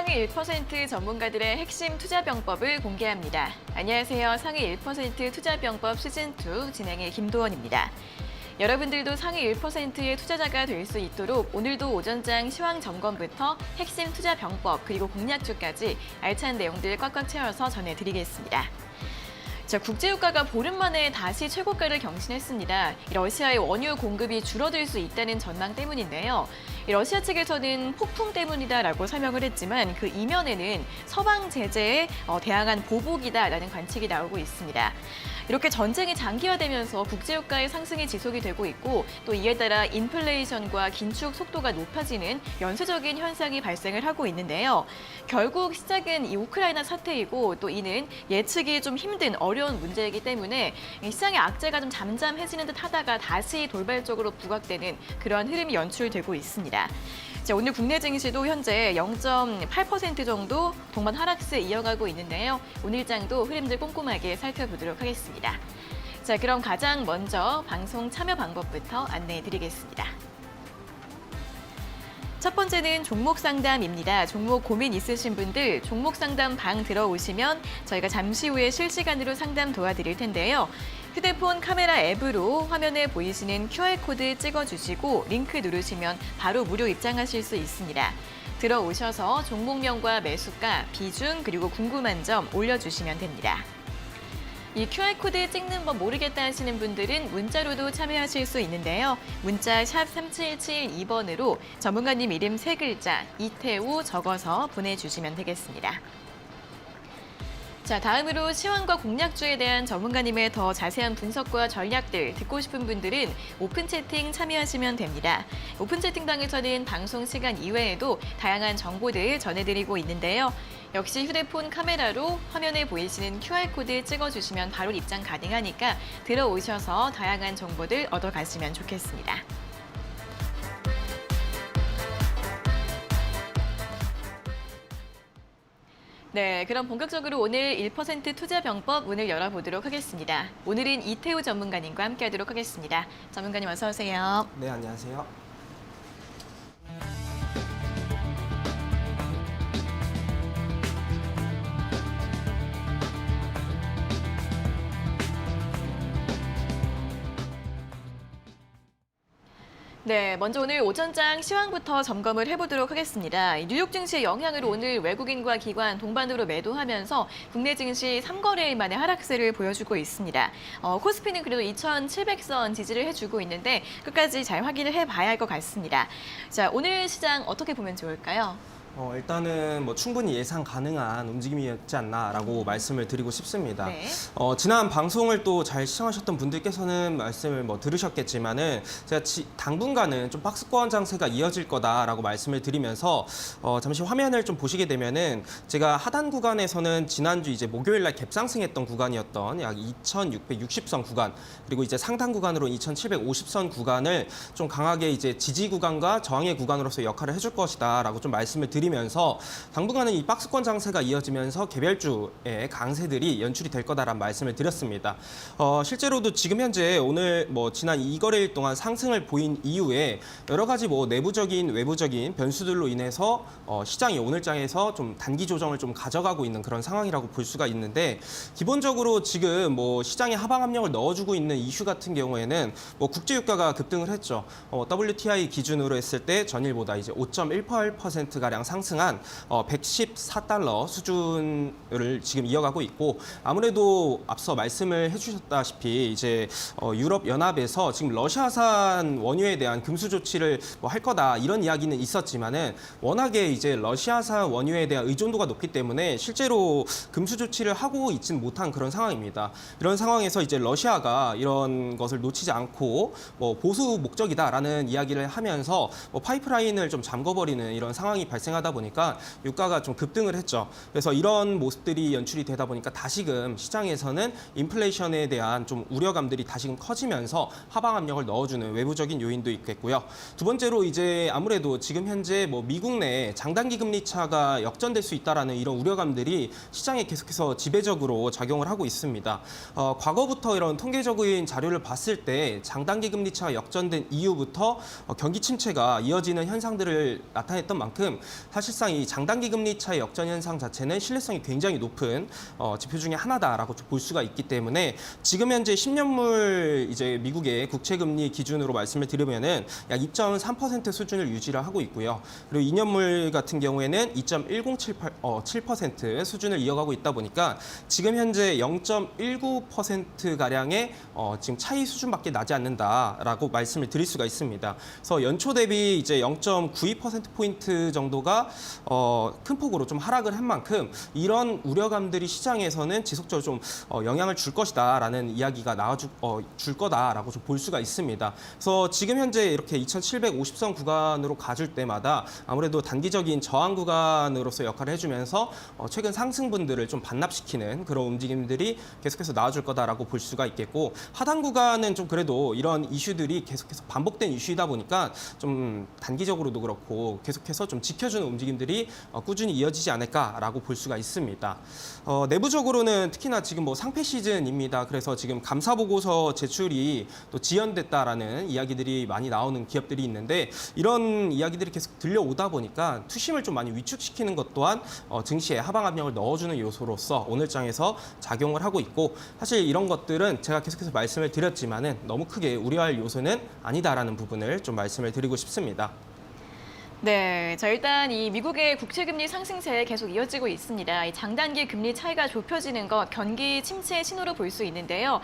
상위 1% 전문가들의 핵심 투자병법을 공개합니다. 안녕하세요. 상위 1% 투자병법 시즌2 진행의 김도원입니다. 여러분들도 상위 1%의 투자자가 될 수 있도록 오늘도 오전장 시황 점검부터 핵심 투자병법 그리고 공략주까지 알찬 내용들 꽉꽉 채워서 전해드리겠습니다. 자, 국제유가가 보름 만에 다시 최고가를 경신했습니다. 러시아의 원유 공급이 줄어들 수 있다는 전망 때문인데요. 러시아 측에서는 폭풍 때문이다라고 설명을 했지만 그 이면에는 서방 제재에 대항한 보복이다라는 관측이 나오고 있습니다. 이렇게 전쟁이 장기화되면서 국제유가의 상승이 지속이 되고 있고 또 이에 따라 인플레이션과 긴축 속도가 높아지는 연쇄적인 현상이 발생을 하고 있는데요. 결국 시작은 이 우크라이나 사태이고 또 이는 예측이 좀 힘든 어려운 문제이기 때문에 시장의 악재가 좀 잠잠해지는 듯 하다가 다시 돌발적으로 부각되는 그러한 흐름이 연출되고 있습니다. 자, 오늘 국내 증시도 현재 0.8% 정도 동반 하락세 이어가고 있는데요. 오늘 장도 흐름들 꼼꼼하게 살펴보도록 하겠습니다. 자, 그럼 가장 먼저 방송 참여 방법부터 안내해 드리겠습니다. 첫 번째는 종목 상담입니다. 종목 고민 있으신 분들 종목 상담 방 들어오시면 저희가 잠시 후에 실시간으로 상담 도와드릴 텐데요. 휴대폰 카메라 앱으로 화면에 보이시는 QR코드 찍어주시고 링크 누르시면 바로 무료 입장하실 수 있습니다. 들어오셔서 종목명과 매수가, 비중 그리고 궁금한 점 올려주시면 됩니다. 이 QR코드 찍는 법 모르겠다 하시는 분들은 문자로도 참여하실 수 있는데요. 문자 샵 3772번으로 전문가님 이름 3글자 이태우 적어서 보내주시면 되겠습니다. 자, 다음으로 시황과 공략주에 대한 전문가님의 더 자세한 분석과 전략들 듣고 싶은 분들은 오픈 채팅 참여하시면 됩니다. 오픈 채팅방에서는 방송 시간 이외에도 다양한 정보들 전해드리고 있는데요. 역시 휴대폰 카메라로 화면에 보이시는 QR코드 찍어주시면 바로 입장 가능하니까 들어오셔서 다양한 정보들 얻어가시면 좋겠습니다. 네, 그럼 본격적으로 오늘 1% 투자병법 문을 열어보도록 하겠습니다. 오늘은 이태우 전문가님과 함께하도록 하겠습니다. 전문가님 어서 오세요. 네, 안녕하세요. 네, 먼저 오늘 오전장 시황부터 점검을 해보도록 하겠습니다. 뉴욕 증시의 영향으로 오늘 외국인과 기관 동반으로 매도하면서 국내 증시 3거래일 만에 하락세를 보여주고 있습니다. 코스피는 그래도 2,700선 지지를 해주고 있는데 끝까지 잘 확인을 해봐야 할 것 같습니다. 자, 오늘 시장 어떻게 보면 좋을까요? 일단은 뭐 충분히 예상 가능한 움직임이었지 않나라고 말씀을 드리고 싶습니다. 네. 지난 방송을 또 잘 시청하셨던 분들께서는 말씀을 들으셨겠지만은 제가 당분간은 좀 박스권 장세가 이어질 거다라고 말씀을 드리면서 잠시 화면을 좀 보시게 되면은 제가 하단 구간에서는 지난주 이제 목요일 날 갭상승했던 구간이었던 약 2,660선 구간 그리고 이제 상단 구간으로 2,750선 구간을 좀 강하게 이제 지지 구간과 저항의 구간으로서 역할을 해줄 것이다라고 좀 말씀을 드리면서 당분간은 이 박스권 장세가 이어지면서 개별주의 강세들이 연출이 될 거다라는 말씀을 드렸습니다. 실제로도 지금 현재 오늘 지난 2거래일 동안 상승을 보인 이후에 여러 가지 내부적인 외부적인 변수들로 인해서 시장이 오늘장에서 좀 단기 조정을 좀 가져가고 있는 그런 상황이라고 볼 수가 있는데 기본적으로 지금 시장에 하방 압력을 넣어주고 있는 이슈 같은 경우에는 국제유가가 급등을 했죠. WTI 기준으로 했을 때 전일보다 이제 5.18%가량 상승한 114달러 수준을 지금 이어가고 있고 아무래도 앞서 말씀을 해주셨다시피 이제 유럽 연합에서 지금 러시아산 원유에 대한 금수 조치를 할 거다 이런 이야기는 있었지만은 워낙에 이제 러시아산 원유에 대한 의존도가 높기 때문에 실제로 금수 조치를 하고 있지는 못한 그런 상황입니다. 이런 상황에서 이제 러시아가 이런 것을 놓치지 않고 보수 목적이다라는 이야기를 하면서 파이프라인을 좀 잠궈버리는 이런 상황이 발생하다 보니까 유가가 좀 급등을 했죠. 그래서 이런 모습들이 연출이 되다 보니까 다시금 시장에서는 인플레이션에 대한 좀 우려감들이 다시금 커지면서 하방 압력을 넣어주는 외부적인 요인도 있겠고요. 두 번째로 이제 아무래도 지금 현재 미국 내 장단기 금리 차가 역전될 수 있다라는 이런 우려감들이 시장에 계속해서 지배적으로 작용을 하고 있습니다. 과거부터 이런 통계적인 자료를 봤을 때 장단기 금리 차가 역전된 이후부터 경기 침체가 이어지는 현상들을 나타냈던 만큼 사실상 이 장단기 금리 차의 역전 현상 자체는 신뢰성이 굉장히 높은 지표 중에 하나다라고 볼 수가 있기 때문에 지금 현재 10년물 이제 미국의 국채 금리 기준으로 말씀을 드리면은 약 2.3% 수준을 유지를 하고 있고요. 그리고 2년물 같은 경우에는 2.1078% 수준을 이어가고 있다 보니까 지금 현재 0.19% 가량의 지금 차이 수준밖에 나지 않는다라고 말씀을 드릴 수가 있습니다. 그래서 연초 대비 이제 0.92% 정도가 큰 폭으로 좀 하락을 한 만큼 이런 우려감들이 시장에서는 지속적으로 좀 영향을 줄 것이다라는 이야기가 줄 거다라고 좀 볼 수가 있습니다. 그래서 지금 현재 이렇게 2,750선 구간으로 가줄 때마다 아무래도 단기적인 저항 구간으로서 역할을 해주면서 최근 상승분들을 좀 반납시키는 그런 움직임들이 계속해서 나와줄 거다라고 볼 수가 있겠고 하단 구간은 좀 그래도 이런 이슈들이 계속해서 반복된 이슈이다 보니까 좀 단기적으로도 그렇고 계속해서 좀 지켜주는 움직임들이 꾸준히 이어지지 않을까라고 볼 수가 있습니다. 내부적으로는 특히나 지금 뭐 상패 시즌입니다. 그래서 지금 감사 보고서 제출이 또 지연됐다라는 이야기들이 많이 나오는 기업들이 있는데 이런 이야기들이 계속 들려오다 보니까 투심을 좀 많이 위축시키는 것 또한 증시에 하방 압력을 넣어주는 요소로서 오늘장에서 작용을 하고 있고 사실 이런 것들은 제가 계속해서 말씀을 드렸지만은 너무 크게 우려할 요소는 아니다라는 부분을 좀 말씀을 드리고 싶습니다. 네, 자 일단 이 미국의 국채금리 상승세 계속 이어지고 있습니다. 이 장단기 금리 차이가 좁혀지는 것 경기 침체 신호로 볼 수 있는데요.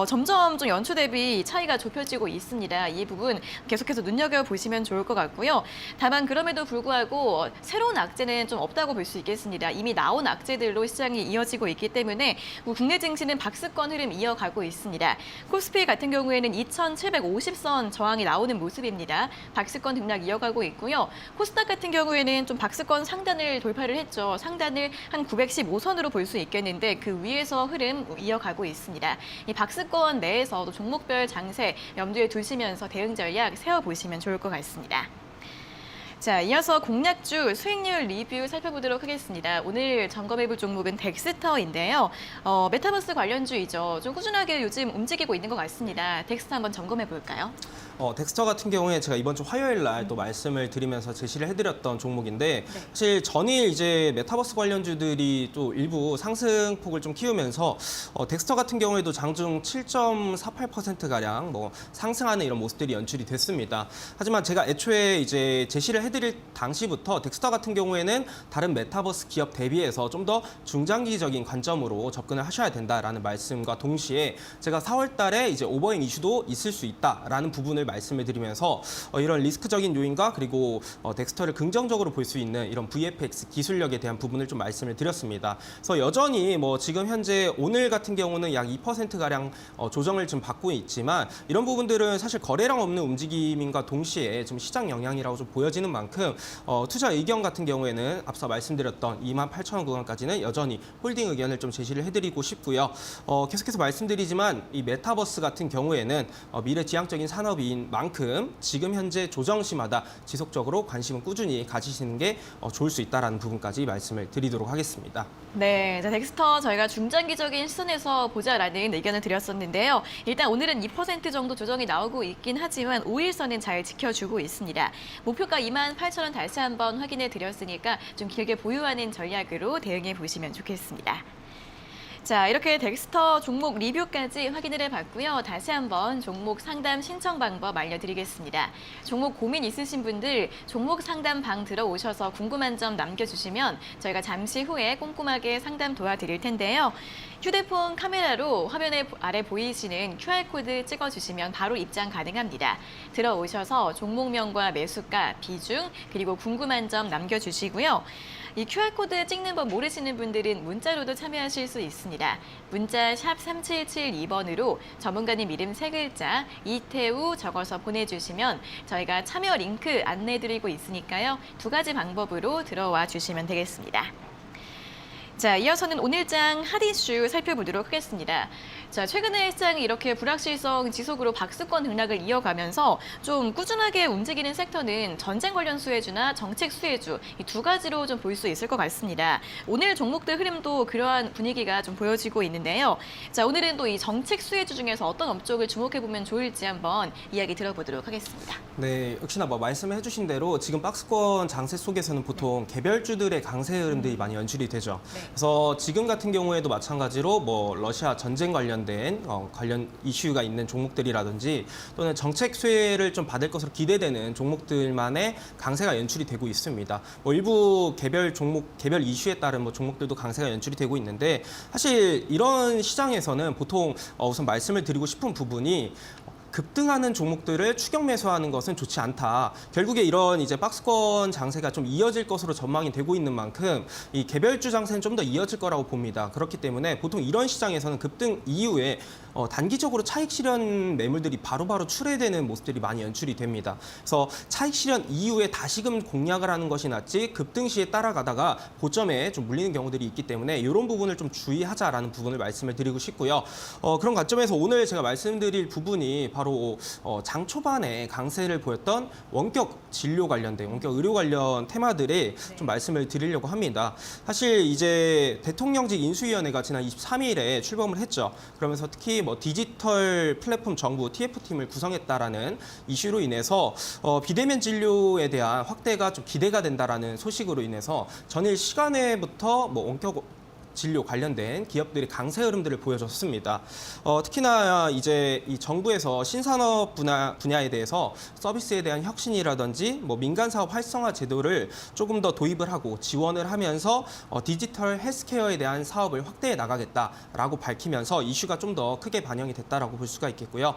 점점 좀 연초 대비 차이가 좁혀지고 있습니다. 이 부분 계속해서 눈여겨보시면 좋을 것 같고요. 다만 그럼에도 불구하고 새로운 악재는 좀 없다고 볼 수 있겠습니다. 이미 나온 악재들로 시장이 이어지고 있기 때문에 국내 증시는 박스권 흐름 이어가고 있습니다. 코스피 같은 경우에는 2,750선 저항이 나오는 모습입니다. 박스권 등락 이어가고 있고요. 코스닥 같은 경우에는 좀 박스권 상단을 돌파를 했죠. 상단을 한 915선으로 볼 수 있겠는데 그 위에서 흐름 이어가고 있습니다. 이 박스권 내에서도 종목별 장세 염두에 두시면서 대응 전략 세워보시면 좋을 것 같습니다. 자, 이어서 공략주 수익률 리뷰 살펴보도록 하겠습니다. 오늘 점검해볼 종목은 덱스터인데요. 메타버스 관련주이죠. 좀 꾸준하게 요즘 움직이고 있는 것 같습니다. 덱스터 한번 점검해 볼까요? 덱스터 같은 경우에 제가 이번 주 화요일 날 또 말씀을 드리면서 제시를 해드렸던 종목인데 사실 전일 이제 메타버스 관련주들이 또 일부 상승폭을 좀 키우면서 덱스터 같은 경우에도 장중 7.48% 가량 뭐 상승하는 이런 모습들이 연출이 됐습니다. 하지만 제가 애초에 이제 제시를 해드릴 당시부터 덱스터 같은 경우에는 다른 메타버스 기업 대비해서 좀 더 중장기적인 관점으로 접근을 하셔야 된다라는 말씀과 동시에 제가 4월 달에 이제 오버행 이슈도 있을 수 있다라는 부분을 말씀을 드리면서 이런 리스크적인 요인과 그리고 덱스터를 긍정적으로 볼 수 있는 이런 VFX 기술력에 대한 부분을 좀 말씀을 드렸습니다. 그래서 여전히 뭐 지금 현재 오늘 같은 경우는 약 2% 가량 조정을 좀 받고 있지만 이런 부분들은 사실 거래량 없는 움직임과 동시에 좀 시장 영향이라고 좀 보여지는 만큼 투자 의견 같은 경우에는 앞서 말씀드렸던 28,000원 구간까지는 여전히 홀딩 의견을 좀 제시를 해드리고 싶고요. 계속해서 말씀드리지만 이 메타버스 같은 경우에는 미래지향적인 산업인 만큼 지금 현재 조정시마다 지속적으로 관심은 꾸준히 가지시는 게 좋을 수 있다는 부분까지 말씀을 드리도록 하겠습니다. 네, 자, 덱스터 저희가 중장기적인 시선에서 보자라는 의견을 드렸었는데요. 일단 오늘은 2% 정도 조정이 나오고 있긴 하지만 5일선은 잘 지켜주고 있습니다. 목표가 28,000원 다시 한번 확인해 드렸으니까 좀 길게 보유하는 전략으로 대응해 보시면 좋겠습니다. 자, 이렇게 덱스터 종목 리뷰까지 확인을 해봤고요. 다시 한번 종목 상담 신청 방법 알려드리겠습니다. 종목 고민 있으신 분들 종목 상담 방 들어오셔서 궁금한 점 남겨주시면 저희가 잠시 후에 꼼꼼하게 상담 도와드릴 텐데요. 휴대폰 카메라로 화면에 아래 보이시는 QR코드 찍어주시면 바로 입장 가능합니다. 들어오셔서 종목명과 매수가, 비중, 그리고 궁금한 점 남겨주시고요. 이 QR코드 찍는 법 모르시는 분들은 문자로도 참여하실 수 있습니다. 문자 샵 3772번으로 전문가님 이름 3글자 이태우 적어서 보내주시면 저희가 참여 링크 안내드리고 있으니까요. 2가지 방법으로 들어와 주시면 되겠습니다. 자, 이어서는 오늘장 핫 이슈 살펴보도록 하겠습니다. 자, 최근에 시장이 이렇게 불확실성 지속으로 박스권 등락을 이어가면서 좀 꾸준하게 움직이는 섹터는 전쟁 관련 수혜주나 정책 수혜주 이 두 가지로 좀 볼 수 있을 것 같습니다. 오늘 종목들 흐름도 그러한 분위기가 좀 보여지고 있는데요. 자, 오늘은 또 이 정책 수혜주 중에서 어떤 업종을 주목해보면 좋을지 한번 이야기 들어보도록 하겠습니다. 네, 역시나 뭐 말씀해 주신 대로 지금 박스권 장세 속에서는 보통 개별주들의 강세 흐름들이 많이 연출이 되죠. 네. 그래서 지금 같은 경우에도 마찬가지로 뭐 러시아 전쟁 관련된 관련 이슈가 있는 종목들이라든지 또는 정책 수혜를 좀 받을 것으로 기대되는 종목들만의 강세가 연출이 되고 있습니다. 뭐 일부 개별 종목, 개별 이슈에 따른 뭐 종목들도 강세가 연출이 되고 있는데 사실 이런 시장에서는 보통 우선 말씀을 드리고 싶은 부분이 급등하는 종목들을 추격 매수하는 것은 좋지 않다. 결국에 이런 이제 박스권 장세가 좀 이어질 것으로 전망이 되고 있는 만큼 이 개별주 장세는 좀 더 이어질 거라고 봅니다. 그렇기 때문에 보통 이런 시장에서는 급등 이후에 단기적으로 차익 실현 매물들이 바로바로 출회되는 모습들이 많이 연출이 됩니다. 그래서 차익 실현 이후에 다시금 공략을 하는 것이 낫지 급등 시에 따라가다가 고점에 좀 물리는 경우들이 있기 때문에 이런 부분을 좀 주의하자라는 부분을 말씀을 드리고 싶고요. 그런 관점에서 오늘 제가 말씀드릴 부분이 바로 장 초반에 강세를 보였던 원격 진료 관련된 원격 의료 관련 테마들에 좀 말씀을 드리려고 합니다. 사실 이제 대통령직 인수위원회가 지난 23일에 출범을 했죠. 그러면서 특히 뭐 디지털 플랫폼 정부 TF팀을 구성했다라는 이슈로 인해서 비대면 진료에 대한 확대가 좀 기대가 된다라는 소식으로 인해서 전일 시간에부터 뭐 원격 진료 관련된 기업들이 강세 흐름들을 보여줬습니다. 특히나 이제 이 정부에서 신산업 분야에 대해서 서비스에 대한 혁신이라든지 뭐 민간 사업 활성화 제도를 조금 더 도입을 하고 지원을 하면서 디지털 헬스케어에 대한 사업을 확대해 나가겠다라고 밝히면서 이슈가 좀 더 크게 반영이 됐다라고 볼 수가 있겠고요.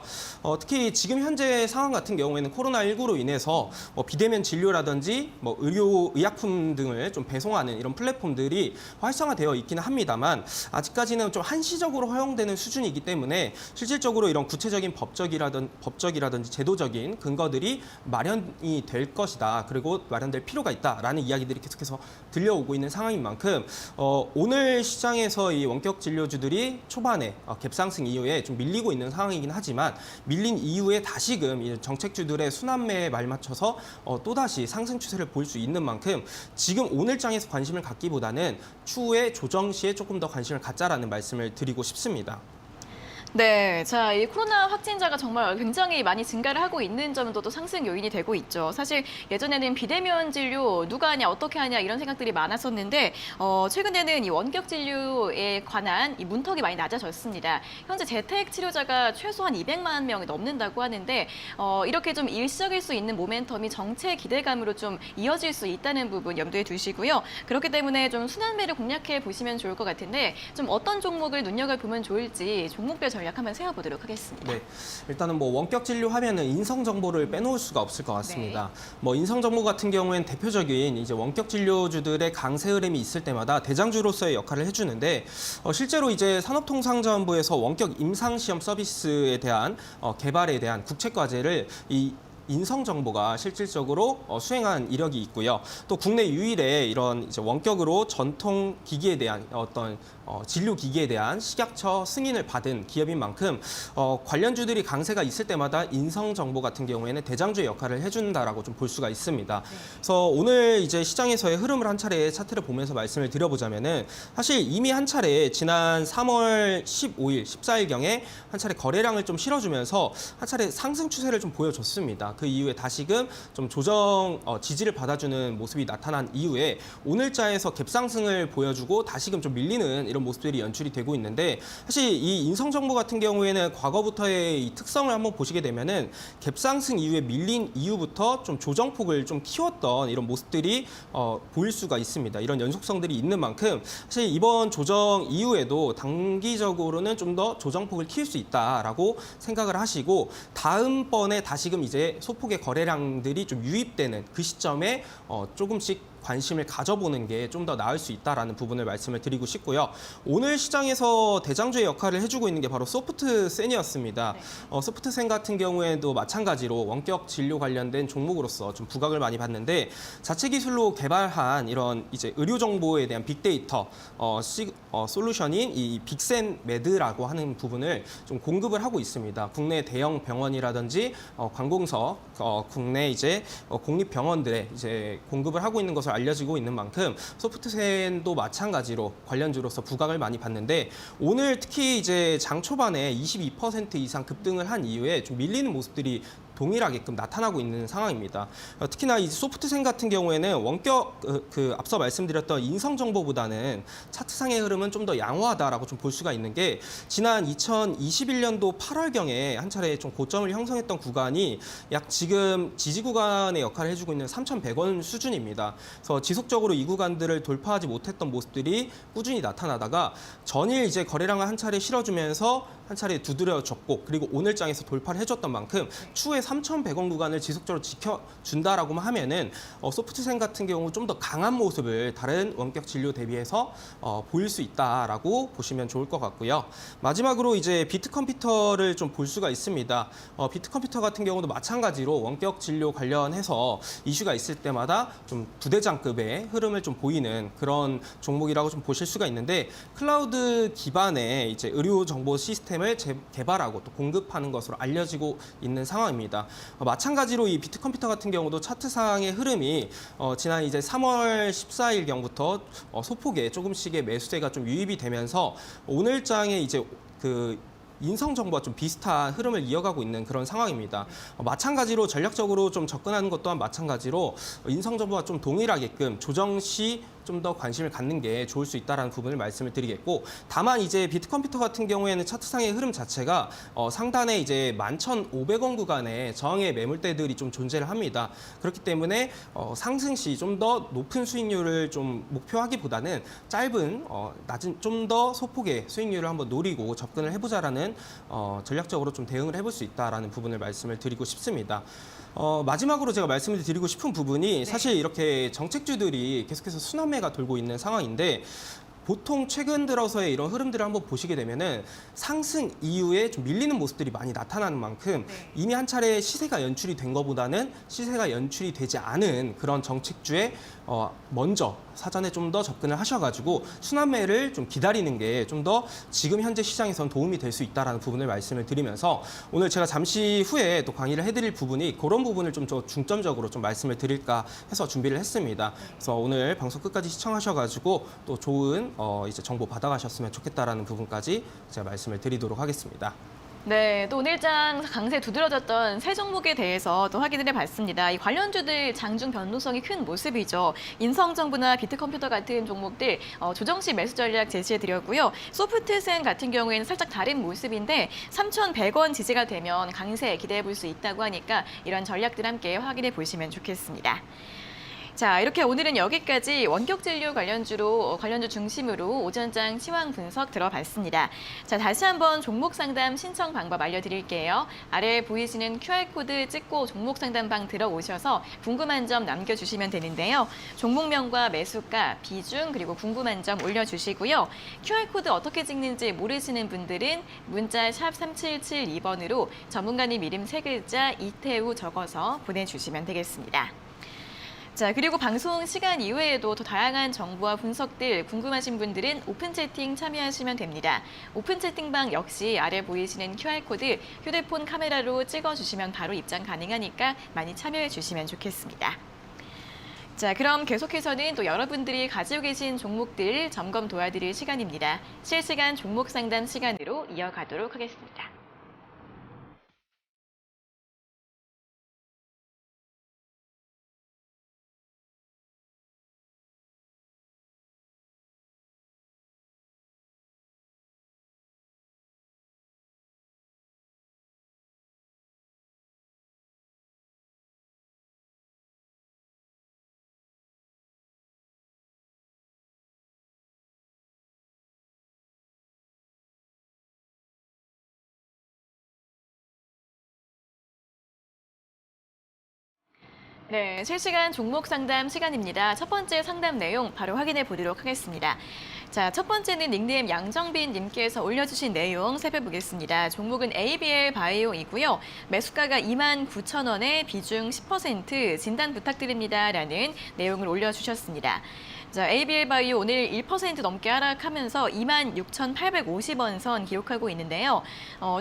특히 지금 현재 상황 같은 경우에는 코로나19로 인해서 뭐 비대면 진료라든지 뭐 의약품 등을 좀 배송하는 이런 플랫폼들이 활성화되어 있기는 합니다만 아직까지는 좀 한시적으로 허용되는 수준이기 때문에 실질적으로 이런 구체적인 법적이라든지 제도적인 근거들이 마련이 될 것이다. 그리고 마련될 필요가 있다라는 이야기들이 계속해서 들려오고 있는 상황인 만큼 오늘 시장에서 이 원격 진료주들이 초반에 갭상승 이후에 좀 밀리고 있는 상황이긴 하지만 밀린 이후에 다시금 이 정책주들의 순환매에 말맞춰서 또다시 상승 추세를 볼 수 있는 만큼 지금 오늘 장에서 관심을 갖기보다는 추후에 조정 시에 조금 더 관심을 갖자라는 말씀을 드리고 싶습니다. 네, 자, 이 코로나 확진자가 정말 굉장히 많이 증가를 하고 있는 점도 또 상승 요인이 되고 있죠. 사실 예전에는 비대면 진료 누가 하냐, 어떻게 하냐 이런 생각들이 많았었는데 최근에는 이 원격 진료에 관한 이 문턱이 많이 낮아졌습니다. 현재 재택 치료자가 최소한 200만 명이 넘는다고 하는데 이렇게 좀 일시적일 수 있는 모멘텀이 정책 기대감으로 좀 이어질 수 있다는 부분 염두에 두시고요. 그렇기 때문에 좀 순환매를 공략해 보시면 좋을 것 같은데 좀 어떤 종목을 눈여겨보면 좋을지 종목별 전략 한번 세워보도록 하겠습니다. 네, 일단은 뭐 원격 진료하면은 인성 정보를 빼놓을 수가 없을 것 같습니다. 네. 뭐 인성 정보 같은 경우에는 대표적인 이제 원격 진료주들의 강세 흐름이 있을 때마다 대장주로서의 역할을 해주는데 실제로 이제 산업통상자원부에서 원격 임상시험 서비스에 대한 개발에 대한 국책 과제를 이 인성 정보가 실질적으로 수행한 이력이 있고요. 또 국내 유일의 이런 이제 원격으로 전통 기기에 대한 어떤 진료 기기에 대한 식약처 승인을 받은 기업인 만큼 관련주들이 강세가 있을 때마다 인성 정보 같은 경우에는 대장주의 역할을 해준다라고 좀 볼 수가 있습니다. 그래서 오늘 이제 시장에서의 흐름을 한 차례 차트를 보면서 말씀을 드려보자면은 사실 이미 한 차례 지난 3월 15일, 14일경에 한 차례 거래량을 좀 실어주면서 한 차례 상승 추세를 좀 보여줬습니다. 그 이후에 다시금 좀 조정 지지를 받아주는 모습이 나타난 이후에 오늘자에서 갭상승을 보여주고 다시금 좀 밀리는 이런 모습들이 연출이 되고 있는데 사실 이 인성 정보 같은 경우에는 과거부터의 이 특성을 한번 보시게 되면은 갭상승 이후에 밀린 이후부터 좀 조정폭을 좀 키웠던 이런 모습들이 보일 수가 있습니다. 이런 연속성들이 있는 만큼 사실 이번 조정 이후에도 단기적으로는 좀 더 조정폭을 키울 수 있다라고 생각을 하시고 다음번에 다시금 이제 소폭의 거래량들이 좀 유입되는 그 시점에 조금씩 관심을 가져보는 게 좀 더 나을 수 있다라는 부분을 말씀을 드리고 싶고요. 오늘 시장에서 대장주의 역할을 해주고 있는 게 바로 소프트센이었습니다. 소프트센 같은 경우에도 마찬가지로 원격 진료 관련된 종목으로서 좀 부각을 많이 받는데 자체 기술로 개발한 이런 이제 의료 정보에 대한 빅데이터 솔루션인 이 빅센 매드라고 하는 부분을 좀 공급을 하고 있습니다. 국내 대형 병원이라든지 관공서, 국내 이제 공립 병원들에 이제 공급을 하고 있는 것을 알려지고 있는 만큼 소프트센도 마찬가지로 관련주로서 부각을 많이 받는데 오늘 특히 이제 장 초반에 22% 이상 급등을 한 이후에 좀 밀리는 모습들이 동일하게끔 나타나고 있는 상황입니다. 특히나 이 소프트센 같은 경우에는 원격 앞서 말씀드렸던 인성 정보보다는 차트상의 흐름은 좀 더 양호하다라고 좀 볼 수가 있는 게 지난 2021년도 8월경에 한 차례 좀 고점을 형성했던 구간이 약 지금 지지 구간의 역할을 해주고 있는 3,100원 수준입니다. 그래서 지속적으로 이 구간들을 돌파하지 못했던 모습들이 꾸준히 나타나다가 전일 이제 거래량을 한 차례 실어주면서 한 차례 두드려졌고 그리고 오늘 장에서 돌파를 해줬던 만큼 추후에 3,100원 구간을 지속적으로 지켜준다라고 하면은 소프트센 같은 경우 좀 더 강한 모습을 다른 원격 진료 대비해서 보일 수 있다라고 보시면 좋을 것 같고요. 마지막으로 이제 비트컴퓨터를 좀 볼 수가 있습니다. 비트컴퓨터 같은 경우도 마찬가지로 원격 진료 관련해서 이슈가 있을 때마다 좀 부대장급의 흐름을 좀 보이는 그런 종목이라고 좀 보실 수가 있는데 클라우드 기반의 이제 의료 정보 시스템을 개발하고 또 공급하는 것으로 알려지고 있는 상황입니다. 마찬가지로 이 비트컴퓨터 같은 경우도 차트상의 흐름이 지난 이제 3월 14일경부터 소폭의 조금씩의 매수세가 좀 유입이 되면서 오늘 장에 이제 인성 정보와 좀 비슷한 흐름을 이어가고 있는 그런 상황입니다. 마찬가지로 전략적으로 좀 접근하는 것 또한 마찬가지로 인성 정보와 좀 동일하게끔 조정 시 좀 더 관심을 갖는 게 좋을 수 있다는 부분을 말씀을 드리겠고 다만 이제 비트컴퓨터 같은 경우에는 차트상의 흐름 자체가 상단에 이제 11,500원 구간에 저항의 매물대들이 좀 존재를 합니다. 그렇기 때문에 상승 시 좀 더 높은 수익률을 좀 목표하기보다는 짧은 낮은 좀 더 소폭의 수익률을 한번 노리고 접근을 해보자라는 전략적으로 좀 대응을 해볼 수 있다라는 부분을 말씀을 드리고 싶습니다. 마지막으로 제가 말씀을 드리고 싶은 부분이 사실 이렇게 정책주들이 계속해서 순환매가 돌고 있는 상황인데 보통 최근 들어서의 이런 흐름들을 한번 보시게 되면은 상승 이후에 좀 밀리는 모습들이 많이 나타나는 만큼 이미 한 차례 시세가 연출이 된 것보다는 시세가 연출이 되지 않은 그런 정책주에 먼저 사전에 좀 더 접근을 하셔가지고 순환매를 좀 기다리는 게 좀 더 지금 현재 시장에선 도움이 될 수 있다라는 부분을 말씀을 드리면서 오늘 제가 잠시 후에 또 강의를 해드릴 부분이 그런 부분을 좀 중점적으로 좀 말씀을 드릴까 해서 준비를 했습니다. 그래서 오늘 방송 끝까지 시청하셔가지고 또 좋은 이제 정보 받아가셨으면 좋겠다라는 부분까지 제가 말씀을 드리도록 하겠습니다. 네, 또 오늘장 강세 두드러졌던 세 종목에 대해서 또 확인을 해봤습니다. 이 관련주들 장중 변동성이 큰 모습이죠. 인성정보나 비트컴퓨터 같은 종목들 조정시 매수 전략 제시해드렸고요. 소프트센 같은 경우에는 살짝 다른 모습인데 3,100원 지지가 되면 강세 기대해볼 수 있다고 하니까 이런 전략들 함께 확인해 보시면 좋겠습니다. 자, 이렇게 오늘은 여기까지 원격 진료 관련주 중심으로 오전장 시황 분석 들어봤습니다. 자, 다시 한번 종목 상담 신청 방법 알려드릴게요. 아래에 보이시는 QR코드 찍고 종목 상담방 들어오셔서 궁금한 점 남겨주시면 되는데요. 종목명과 매수가, 비중, 그리고 궁금한 점 올려주시고요. QR코드 어떻게 찍는지 모르시는 분들은 문자 샵 3772번으로 전문가님 이름 3글자 이태우 적어서 보내주시면 되겠습니다. 자, 그리고 방송 시간 이외에도 더 다양한 정보와 분석들 궁금하신 분들은 오픈 채팅 참여하시면 됩니다. 오픈 채팅방 역시 아래 보이시는 QR코드 휴대폰 카메라로 찍어주시면 바로 입장 가능하니까 많이 참여해 주시면 좋겠습니다. 자, 그럼 계속해서는 또 여러분들이 가지고 계신 종목들 점검 도와드릴 시간입니다. 실시간 종목 상담 시간으로 이어가도록 하겠습니다. 네, 실시간 종목 상담 시간입니다. 첫 번째 상담 내용 바로 확인해 보도록 하겠습니다. 자, 첫 번째는 닉네임 양정빈 님께서 올려주신 내용 살펴보겠습니다. 종목은 ABL 바이오이고요. 매수가가 29,000원에 비중 10% 진단 부탁드립니다라는 내용을 올려주셨습니다. 자, ABL 바이오 오늘 1% 넘게 하락하면서 26,850원 선 기록하고 있는데요.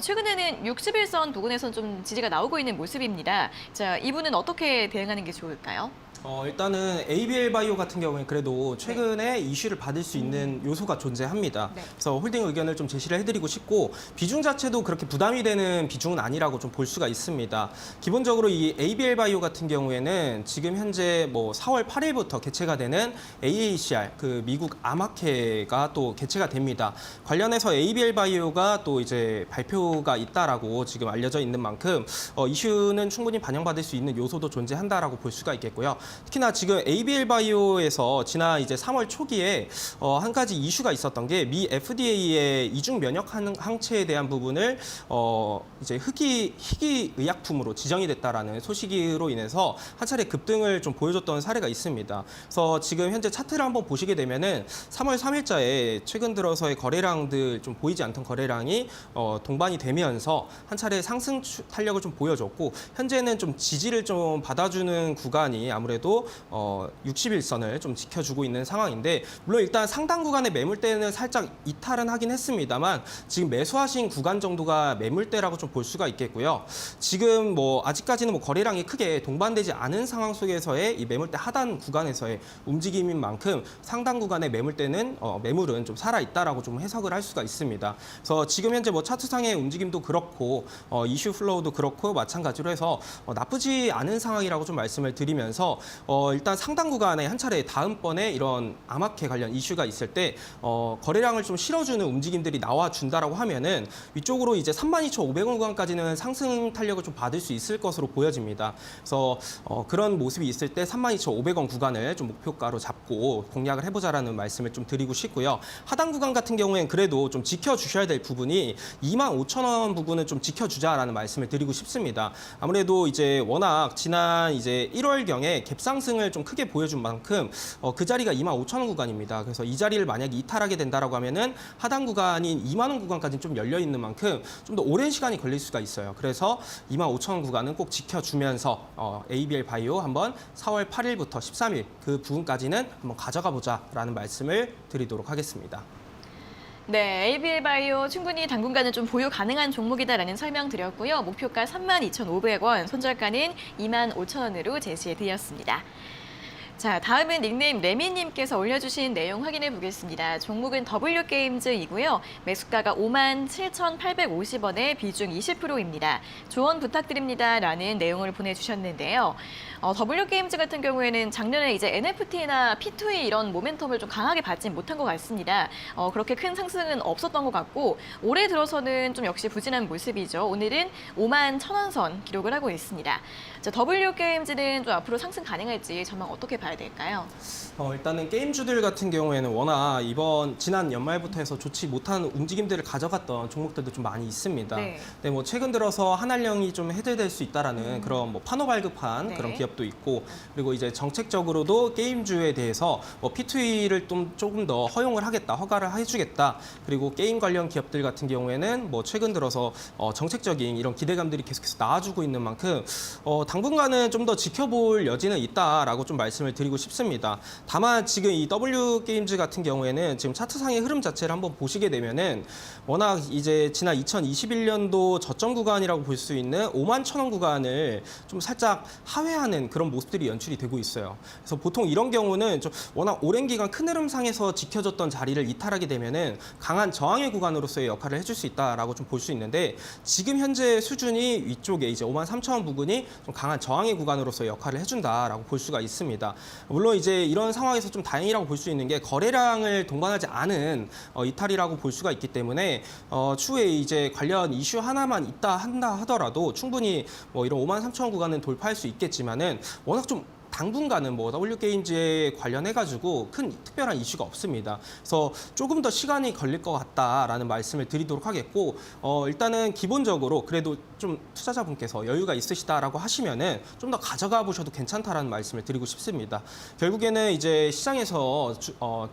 최근에는 61선 부근에선 좀 지지가 나오고 있는 모습입니다. 자, 이분은 어떻게 대응하는 게 좋을까요? 일단은 ABL 바이오 같은 경우에 그래도 최근에 이슈를 받을 수 있는 요소가 존재합니다. 네. 그래서 홀딩 의견을 좀 제시를 해드리고 싶고 비중 자체도 그렇게 부담이 되는 비중은 아니라고 좀 볼 수가 있습니다. 기본적으로 이 ABL 바이오 같은 경우에는 지금 현재 뭐 4월 8일부터 개최가 되는 AACR 그 미국 암학회가 또 개최가 됩니다. 관련해서 ABL 바이오가 또 이제 발표가 있다라고 지금 알려져 있는 만큼 이슈는 충분히 반영받을 수 있는 요소도 존재한다라고 볼 수가 있겠고요. 특히나 지금 ABL 바이오에서 지난 이제 3월 초기에 한 가지 이슈가 있었던 게 미 FDA의 이중 면역 항체에 대한 부분을 이제 희귀 의약품으로 지정이 됐다라는 소식으로 인해서 한 차례 급등을 좀 보여줬던 사례가 있습니다. 그래서 지금 현재 차트를 한번 보시게 되면은 3월 3일자에 최근 들어서의 거래량들 좀 보이지 않던 거래량이 동반이 되면서 한 차례 상승 탄력을 좀 보여줬고 현재는 좀 지지를 좀 받아주는 구간이 아무래도 60일선을 좀 지켜주고 있는 상황인데 물론 일단 상당 구간의 매물대는 살짝 이탈은 하긴 했습니다만 지금 매수하신 구간 정도가 매물대라고 좀 볼 수가 있겠고요. 지금 뭐 아직까지는 뭐 거래량이 크게 동반되지 않은 상황 속에서의 이 매물대 하단 구간에서의 움직임인 만큼 상당 구간의 매물대는 매물은 좀 살아 있다라고 좀 해석을 할 수가 있습니다. 그래서 지금 현재 뭐 차트상의 움직임도 그렇고 이슈 플로우도 그렇고 마찬가지로 해서 나쁘지 않은 상황이라고 좀 말씀을 드리면서 일단 상당 구간에 한 차례 다음번에 이런 암학회 관련 이슈가 있을 때 거래량을 좀 실어주는 움직임들이 나와준다라고 하면은 위쪽으로 이제 32,500원 구간까지는 상승 탄력을 좀 받을 수 있을 것으로 보여집니다. 그래서 그런 모습이 있을 때 32,500원 구간을 좀 목표가로 잡고 공략을 해보자라는 말씀을 좀 드리고 싶고요. 하단 구간 같은 경우에는 그래도 좀 지켜주셔야 될 부분이 25,000원 부분은 좀 지켜주자라는 말씀을 드리고 싶습니다. 아무래도 이제 워낙 지난 이제 1월경에 갭상승을 좀 크게 보여준 만큼 그 자리가 25,000원 구간입니다. 그래서 이 자리를 만약에 이탈하게 된다라고 하면은 하단 구간인 2만 원 구간까지 좀 열려 있는 만큼 좀 더 오랜 시간이 걸릴 수가 있어요. 그래서 25,000원 구간은 꼭 지켜주면서 ABL 바이오 한번 4월 8일부터 13일 그 부분까지는 한번 가져가 보자라는 말씀을 드리도록 하겠습니다. 네, ABL 바이오 충분히 당분간은 좀 보유 가능한 종목이다라는 설명 드렸고요. 목표가 32,500원, 손절가는 25,000원으로 제시해 드렸습니다. 자, 다음은 닉네임 레미님께서 올려주신 내용 확인해 보겠습니다. 종목은 W게임즈이고요. 매수가가 57,850원에 비중 20%입니다. 조언 부탁드립니다라는 내용을 보내주셨는데요. W게임즈 같은 경우에는 작년에 이제 NFT나 P2E 이런 모멘텀을 좀 강하게 받진 못한 것 같습니다. 그렇게 큰 상승은 없었던 것 같고 올해 들어서는 좀 역시 부진한 모습이죠. 오늘은 51,000원 선 기록을 하고 있습니다. 자, W게임즈는 좀 앞으로 상승 가능할지 전망 어떻게 봐야 될까요? 일단은 게임주들 같은 경우에는 워낙 지난 연말부터 해서 좋지 못한 움직임들을 가져갔던 종목들도 좀 많이 있습니다. 네. 근데 뭐 최근 들어서 한알령이 좀 해제될 수 있다라는 그런 뭐 판호 발급한 네. 그런 기업도 있고 그리고 이제 정책적으로도 게임주에 대해서 뭐 P2E를 조금 더 허용을 하겠다, 허가를 해주겠다. 그리고 게임 관련 기업들 같은 경우에는 뭐 최근 들어서 정책적인 이런 기대감들이 계속해서 나와주고 있는 만큼 당분간은 좀 더 지켜볼 여지는 있다라고 좀 말씀을 드리고 싶습니다. 다만 지금 이 W게임즈 같은 경우에는 지금 차트상의 흐름 자체를 한번 보시게 되면은 워낙 이제 지난 2021년도 저점 구간이라고 볼 수 있는 51,000원 구간을 좀 살짝 하회하는 그런 모습들이 연출이 되고 있어요. 그래서 보통 이런 경우는 좀 워낙 오랜 기간 큰 흐름상에서 지켜졌던 자리를 이탈하게 되면은 강한 저항의 구간으로서의 역할을 해줄 수 있다라고 좀 볼 수 있는데 지금 현재 수준이 위쪽에 이제 53,000원 부근이 좀 강한 저항의 구간으로서의 역할을 해준다라고 볼 수가 있습니다. 물론 이제 이런 상황에서 좀 다행이라고 볼 수 있는 게 거래량을 동반하지 않은 이탈이라고 볼 수가 있기 때문에 추후에 이제 관련 이슈 하나만 한다 하더라도 충분히 뭐 이런 53,000원 구간은 돌파할 수 있겠지만은 워낙 좀 당분간은 뭐 W게임즈에 관련해가지고 큰 특별한 이슈가 없습니다. 그래서 조금 더 시간이 걸릴 것 같다라는 말씀을 드리도록 하겠고, 일단은 기본적으로 그래도 좀 투자자분께서 여유가 있으시다라고 하시면은 좀 더 가져가 보셔도 괜찮다라는 말씀을 드리고 싶습니다. 결국에는 이제 시장에서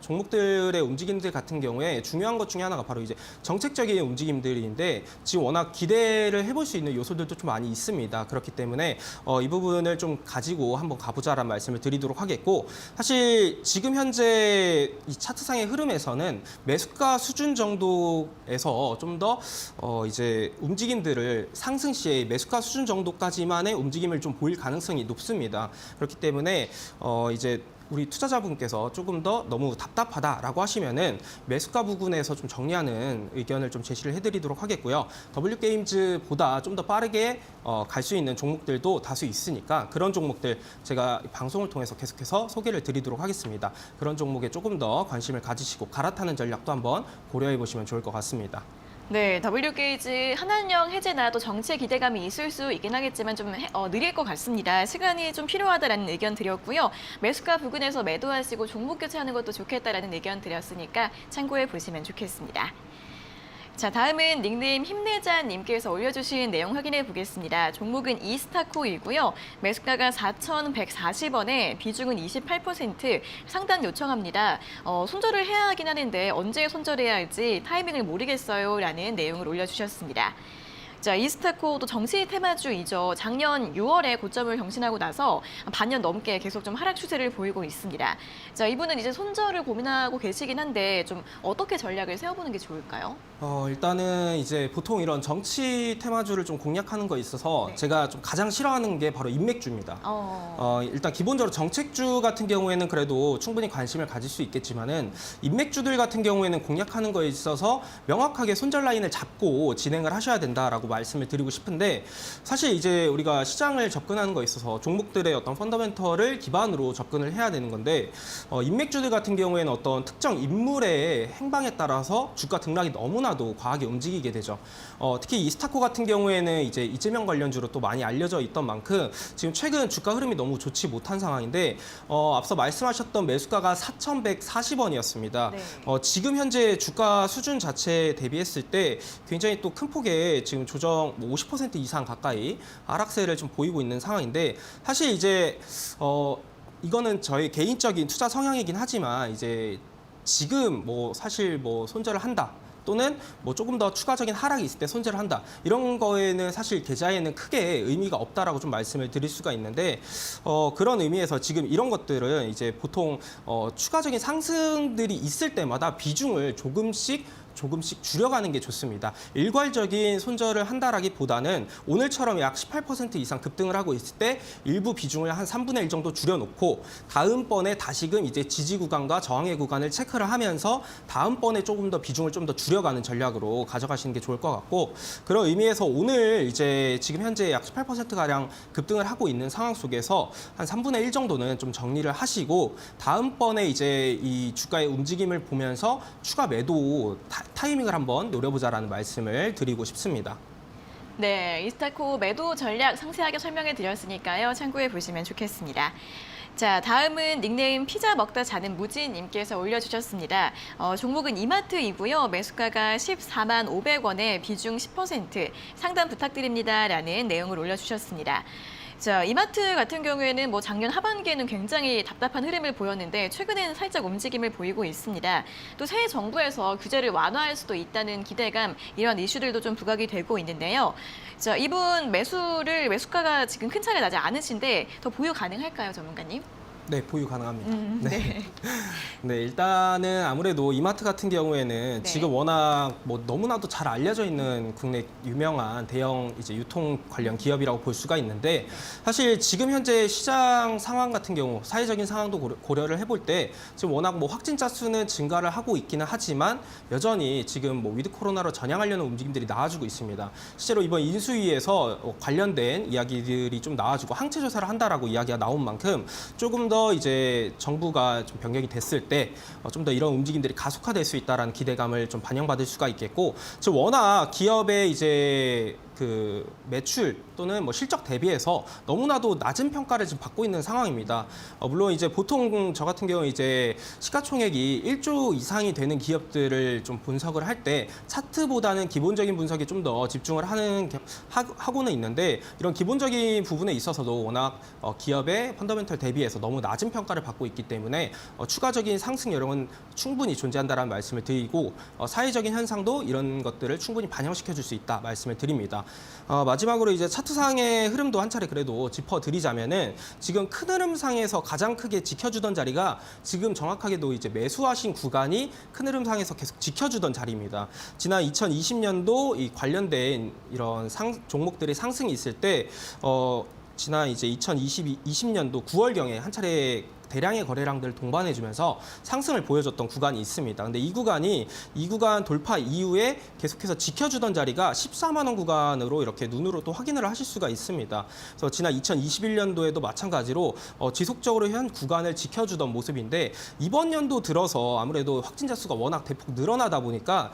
종목들의 움직임들 같은 경우에 중요한 것 중에 하나가 바로 이제 정책적인 움직임들인데, 지금 워낙 기대를 해볼 수 있는 요소들도 좀 많이 있습니다. 그렇기 때문에 이 부분을 좀 가지고 한번 가보자라는 말씀을 드리도록 하겠고, 사실 지금 현재 이 차트상의 흐름에서는 매수가 수준 정도에서 좀 더 이제 움직임들을 상승 시에 매수가 수준 정도까지만의 움직임을 좀 보일 가능성이 높습니다. 그렇기 때문에 이제 우리 투자자분께서 조금 더 너무 답답하다라고 하시면은 매수가 부분에서 좀 정리하는 의견을 좀 제시를 해드리도록 하겠고요. W게임즈보다 좀 더 빠르게 갈 수 있는 종목들도 다수 있으니까 그런 종목들 제가 방송을 통해서 계속해서 소개를 드리도록 하겠습니다. 그런 종목에 조금 더 관심을 가지시고 갈아타는 전략도 한번 고려해 보시면 좋을 것 같습니다. 네, W게이즈 한한령 해제나 또 정체 기대감이 있을 수 있긴 하겠지만 좀 느릴 것 같습니다. 시간이 좀 필요하다라는 의견 드렸고요. 매수가 부근에서 매도하시고 종목 교체하는 것도 좋겠다라는 의견 드렸으니까 참고해 보시면 좋겠습니다. 자, 다음은 닉네임 힘내자님께서 올려주신 내용 확인해 보겠습니다. 종목은 이스타코이고요. 매수가가 4,140원에 비중은 28%, 상단 요청합니다. 손절을 해야 하긴 하는데 언제 손절해야 할지 타이밍을 모르겠어요 라는 내용을 올려주셨습니다. 자, 이스타코도 정치 테마주이죠. 작년 6월에 고점을 경신하고 나서 반년 넘게 계속 좀 하락 추세를 보이고 있습니다. 자, 이분은 이제 손절을 고민하고 계시긴 한데 좀 어떻게 전략을 세워보는 게 좋을까요? 일단은 이제 보통 이런 정치 테마주를 좀 공략하는 거에 있어서 네. 제가 좀 가장 싫어하는 게 바로 인맥주입니다. 일단 기본적으로 정책주 같은 경우에는 그래도 충분히 관심을 가질 수 있겠지만은 인맥주들 같은 경우에는 공략하는 거에 있어서 명확하게 손절 라인을 잡고 진행을 하셔야 된다라고 말씀을 드리고 싶은데, 사실 이제 우리가 시장을 접근하는 거에 있어서 종목들의 어떤 펀더멘털을 기반으로 접근을 해야 되는 건데, 인맥주들 같은 경우에는 어떤 특정 인물의 행방에 따라서 주가 등락이 너무나도 과하게 움직이게 되죠. 특히 이스타코 같은 경우에는 이제 이재명 관련주로 또 많이 알려져 있던 만큼 지금 최근 주가 흐름이 너무 좋지 못한 상황인데, 앞서 말씀하셨던 매수가가 4,140원이었습니다. 네. 지금 현재 주가 수준 자체에 대비했을 때 굉장히 또 큰 폭의 지금 조정 50% 이상 가까이 하락세를 좀 보이고 있는 상황인데, 사실 이제 이거는 저의 개인적인 투자 성향이긴 하지만 이제 지금 뭐 사실 뭐 손절을 한다, 또는 뭐 조금 더 추가적인 하락이 있을 때 손절을 한다, 이런 거에는 사실 계좌에는 크게 의미가 없다라고 좀 말씀을 드릴 수가 있는데, 그런 의미에서 지금 이런 것들은 이제 보통 추가적인 상승들이 있을 때마다 비중을 조금씩 줄여가는 게 좋습니다. 일괄적인 손절을 한다라기보다는 오늘처럼 약 18% 이상 급등을 하고 있을 때 일부 비중을 한 3분의 1 정도 줄여놓고, 다음번에 다시금 이제 지지 구간과 저항의 구간을 체크를 하면서 다음번에 조금 더 비중을 좀 더 줄여가는 전략으로 가져가시는 게 좋을 것 같고, 그런 의미에서 오늘 이제 지금 현재 약 18%가량 급등을 하고 있는 상황 속에서 한 3분의 1 정도는 좀 정리를 하시고, 다음번에 이제 이 주가의 움직임을 보면서 추가 매도 타이밍을 한번 노려보자라는 말씀을 드리고 싶습니다. 네, 이스타코 매도 전략 상세하게 설명해 드렸으니까요. 참고해 보시면 좋겠습니다. 자, 다음은 닉네임 피자 먹다 자는 무진님께서 올려주셨습니다. 종목은 이마트이고요. 매수가가 14만 500원에 비중 10%, 상담 부탁드립니다 라는 내용을 올려주셨습니다. 자, 이마트 같은 경우에는 뭐 작년 하반기에는 굉장히 답답한 흐름을 보였는데 최근에는 살짝 움직임을 보이고 있습니다. 또 새 정부에서 규제를 완화할 수도 있다는 기대감, 이런 이슈들도 좀 부각이 되고 있는데요. 자, 이분 매수가가 지금 큰 차이가 나지 않으신데 더 보유 가능할까요, 전문가님? 네, 보유 가능합니다. 네. 네, 일단은 아무래도 이마트 같은 경우에는 네. 지금 워낙 뭐 너무나도 잘 알려져 있는 국내 유명한 대형 이제 유통 관련 기업이라고 볼 수가 있는데, 사실 지금 현재 시장 상황 같은 경우 사회적인 상황도 고려를 해볼 때 지금 워낙 뭐 확진자 수는 증가를 하고 있기는 하지만 여전히 지금 뭐 위드 코로나로 전향하려는 움직임들이 나와주고 있습니다. 실제로 이번 인수위에서 관련된 이야기들이 좀 나와주고 항체 조사를 한다라고 이야기가 나온 만큼 조금 더 이제 정부가 좀 변경이 됐을 때 좀 더 이런 움직임들이 가속화될 수 있다라는 기대감을 좀 반영받을 수가 있겠고, 지금 워낙 기업의 이제 그 매출 또는 뭐 실적 대비해서 너무나도 낮은 평가를 지금 받고 있는 상황입니다. 물론 이제 보통 저 같은 경우 이제 시가총액이 1조 이상이 되는 기업들을 좀 분석을 할 때 차트보다는 기본적인 분석에 좀 더 집중을 하고는 있는데, 이런 기본적인 부분에 있어서도 워낙 기업의 펀더멘털 대비해서 너무 낮은 평가를 받고 있기 때문에 추가적인 상승 여력은 충분히 존재한다는 말씀을 드리고, 사회적인 현상도 이런 것들을 충분히 반영시켜 줄 수 있다 말씀을 드립니다. 마지막으로 이제 차트상의 흐름도 한 차례 그래도 짚어드리자면은, 지금 큰 흐름상에서 가장 크게 지켜주던 자리가 지금 정확하게도 이제 매수하신 구간이 큰 흐름상에서 계속 지켜주던 자리입니다. 지난 2020년도 이 관련된 이런 종목들의 상승이 있을 때 지난 이제 2020년도 9월경에 한 차례 대량의 거래량들을 동반해주면서 상승을 보여줬던 구간이 있습니다. 근데 이 구간 돌파 이후에 계속해서 지켜주던 자리가 14만 원 구간으로 이렇게 눈으로 또 확인을 하실 수가 있습니다. 그래서 지난 2021년도에도 마찬가지로 지속적으로 현 구간을 지켜주던 모습인데, 이번 연도 들어서 아무래도 확진자 수가 워낙 대폭 늘어나다 보니까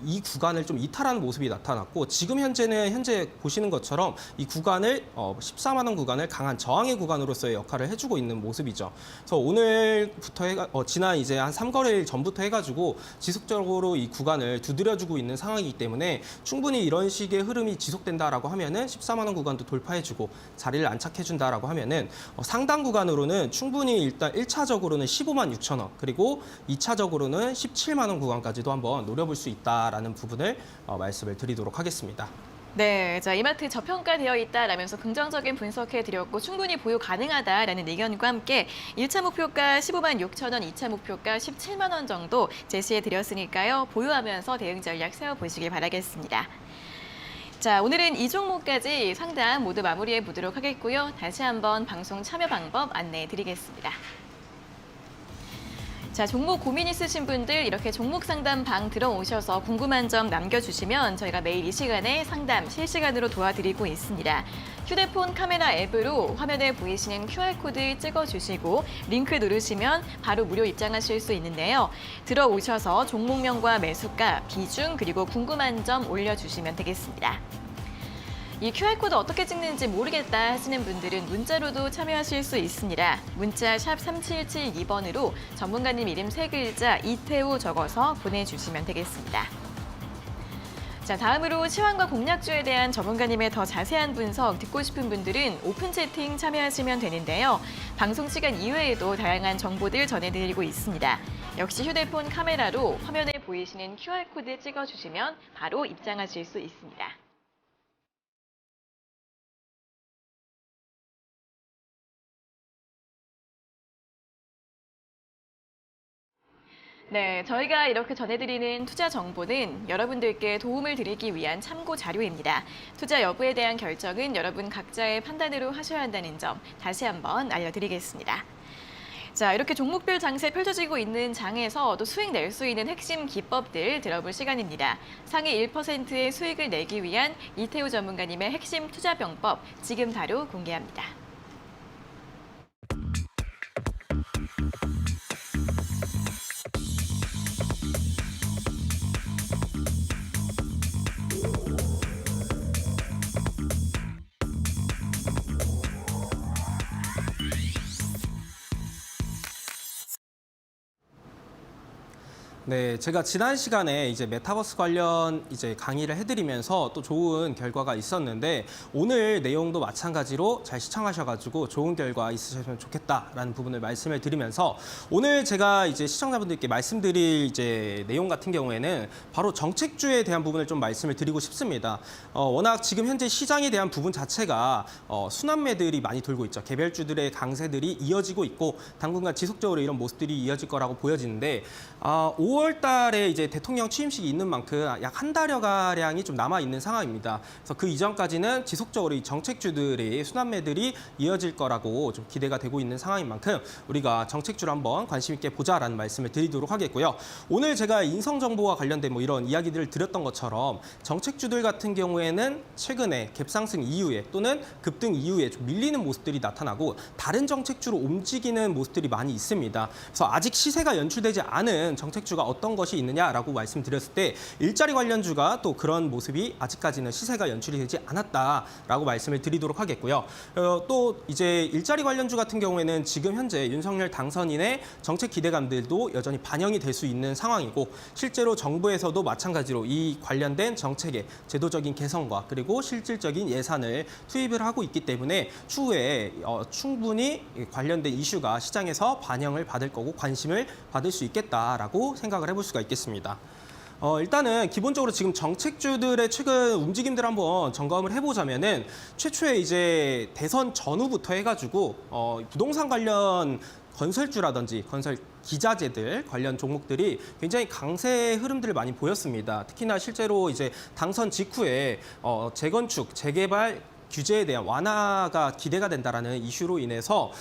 이 구간을 좀 이탈하는 모습이 나타났고, 지금 현재 보시는 것처럼 이 구간을 14만 원 구간을 강한 저항의 구간으로서의 역할을 해주고 있는 모습이죠. 그래서 오늘부터 지난 이제 한 3거래일 전부터 해가지고 지속적으로 이 구간을 두드려주고 있는 상황이기 때문에, 충분히 이런 식의 흐름이 지속된다라고 하면은 14만 원 구간도 돌파해주고 자리를 안착해준다라고 하면은 상단 구간으로는 충분히 일단 1차적으로는 15만 6천 원, 그리고 2차적으로는 17만 원 구간까지도 한번 노려볼 수 있다라는 부분을 말씀을 드리도록 하겠습니다. 네, 자, 이마트 저평가되어 있다라면서 긍정적인 분석해드렸고 충분히 보유 가능하다라는 의견과 함께 1차 목표가 15만 6천 원, 2차 목표가 17만 원 정도 제시해드렸으니까요. 보유하면서 대응 전략 세워보시길 바라겠습니다. 자, 오늘은 이 종목까지 상담 모두 마무리해 보도록 하겠고요. 다시 한번 방송 참여 방법 안내해드리겠습니다. 자, 종목 고민 있으신 분들 이렇게 종목 상담 방 들어오셔서 궁금한 점 남겨주시면 저희가 매일 이 시간에 상담 실시간으로 도와드리고 있습니다. 휴대폰 카메라 앱으로 화면에 보이시는 QR코드 찍어주시고 링크 누르시면 바로 무료 입장하실 수 있는데요. 들어오셔서 종목명과 매수가, 비중, 그리고 궁금한 점 올려주시면 되겠습니다. 이 QR코드 어떻게 찍는지 모르겠다 하시는 분들은 문자로도 참여하실 수 있습니다. 문자 샵 3772번으로 전문가님 이름 3글자 이태우 적어서 보내주시면 되겠습니다. 자, 다음으로 시황과 공략주에 대한 전문가님의 더 자세한 분석 듣고 싶은 분들은 오픈 채팅 참여하시면 되는데요. 방송 시간 이외에도 다양한 정보들 전해드리고 있습니다. 역시 휴대폰 카메라로 화면에 보이시는 QR코드 찍어주시면 바로 입장하실 수 있습니다. 네, 저희가 이렇게 전해드리는 투자 정보는 여러분들께 도움을 드리기 위한 참고 자료입니다. 투자 여부에 대한 결정은 여러분 각자의 판단으로 하셔야 한다는 점 다시 한번 알려드리겠습니다. 자, 이렇게 종목별 장세 펼쳐지고 있는 장에서 또 수익 낼 수 있는 핵심 기법들 들어볼 시간입니다. 상위 1%의 수익을 내기 위한 이태우 전문가님의 핵심 투자 병법 지금 바로 공개합니다. 네, 제가 지난 시간에 이제 메타버스 관련 이제 강의를 해드리면서 또 좋은 결과가 있었는데, 오늘 내용도 마찬가지로 잘 시청하셔가지고 좋은 결과 있으셨으면 좋겠다라는 부분을 말씀을 드리면서, 오늘 제가 이제 시청자분들께 말씀드릴 이제 내용 같은 경우에는 바로 정책주에 대한 부분을 좀 말씀을 드리고 싶습니다. 워낙 지금 현재 시장에 대한 부분 자체가 순환매들이 많이 돌고 있죠. 개별주들의 강세들이 이어지고 있고 당분간 지속적으로 이런 모습들이 이어질 거라고 보여지는데, 5월 달에 이제 대통령 취임식이 있는 만큼 약 한 달여 가량이 좀 남아 있는 상황입니다. 그래서 그 이전까지는 지속적으로 이 정책주들의 순환매들이 이어질 거라고 좀 기대가 되고 있는 상황인 만큼 우리가 정책주를 한번 관심 있게 보자라는 말씀을 드리도록 하겠고요. 오늘 제가 인성 정보와 관련된 뭐 이런 이야기들을 드렸던 것처럼 정책주들 같은 경우에는 최근에 갭상승 이후에 또는 급등 이후에 좀 밀리는 모습들이 나타나고 다른 정책주로 움직이는 모습들이 많이 있습니다. 그래서 아직 시세가 연출되지 않은 정책주가 관련주가 어떤 것이 있느냐라고 말씀드렸을 때 일자리 관련주가 또 그런 모습이 아직까지는 시세가 연출이 되지 않았다라고 말씀을 드리도록 하겠고요. 또 이제 일자리 관련주 같은 경우에는 지금 현재 윤석열 당선인의 정책 기대감들도 여전히 반영이 될 수 있는 상황이고 실제로 정부에서도 마찬가지로 이 관련된 정책의 제도적인 개선과 그리고 실질적인 예산을 투입을 하고 있기 때문에 추후에 충분히 관련된 이슈가 시장에서 반영을 받을 거고 관심을 받을 수 있겠다라고 생각을 해볼 수가 있겠습니다. 일단은 기본적으로 지금 정책주들의 최근 움직임들 한번 점검을 해보자면은 최초에 이제 대선 전후부터 해가지고 부동산 관련 건설주라든지 건설 기자재들 관련 종목들이 굉장히 강세 흐름들을 많이 보였습니다. 특히나 실제로 이제 당선 직후에 재건축, 재개발 규제에 대한 완화가 기대가 된다라는 이슈로 인해서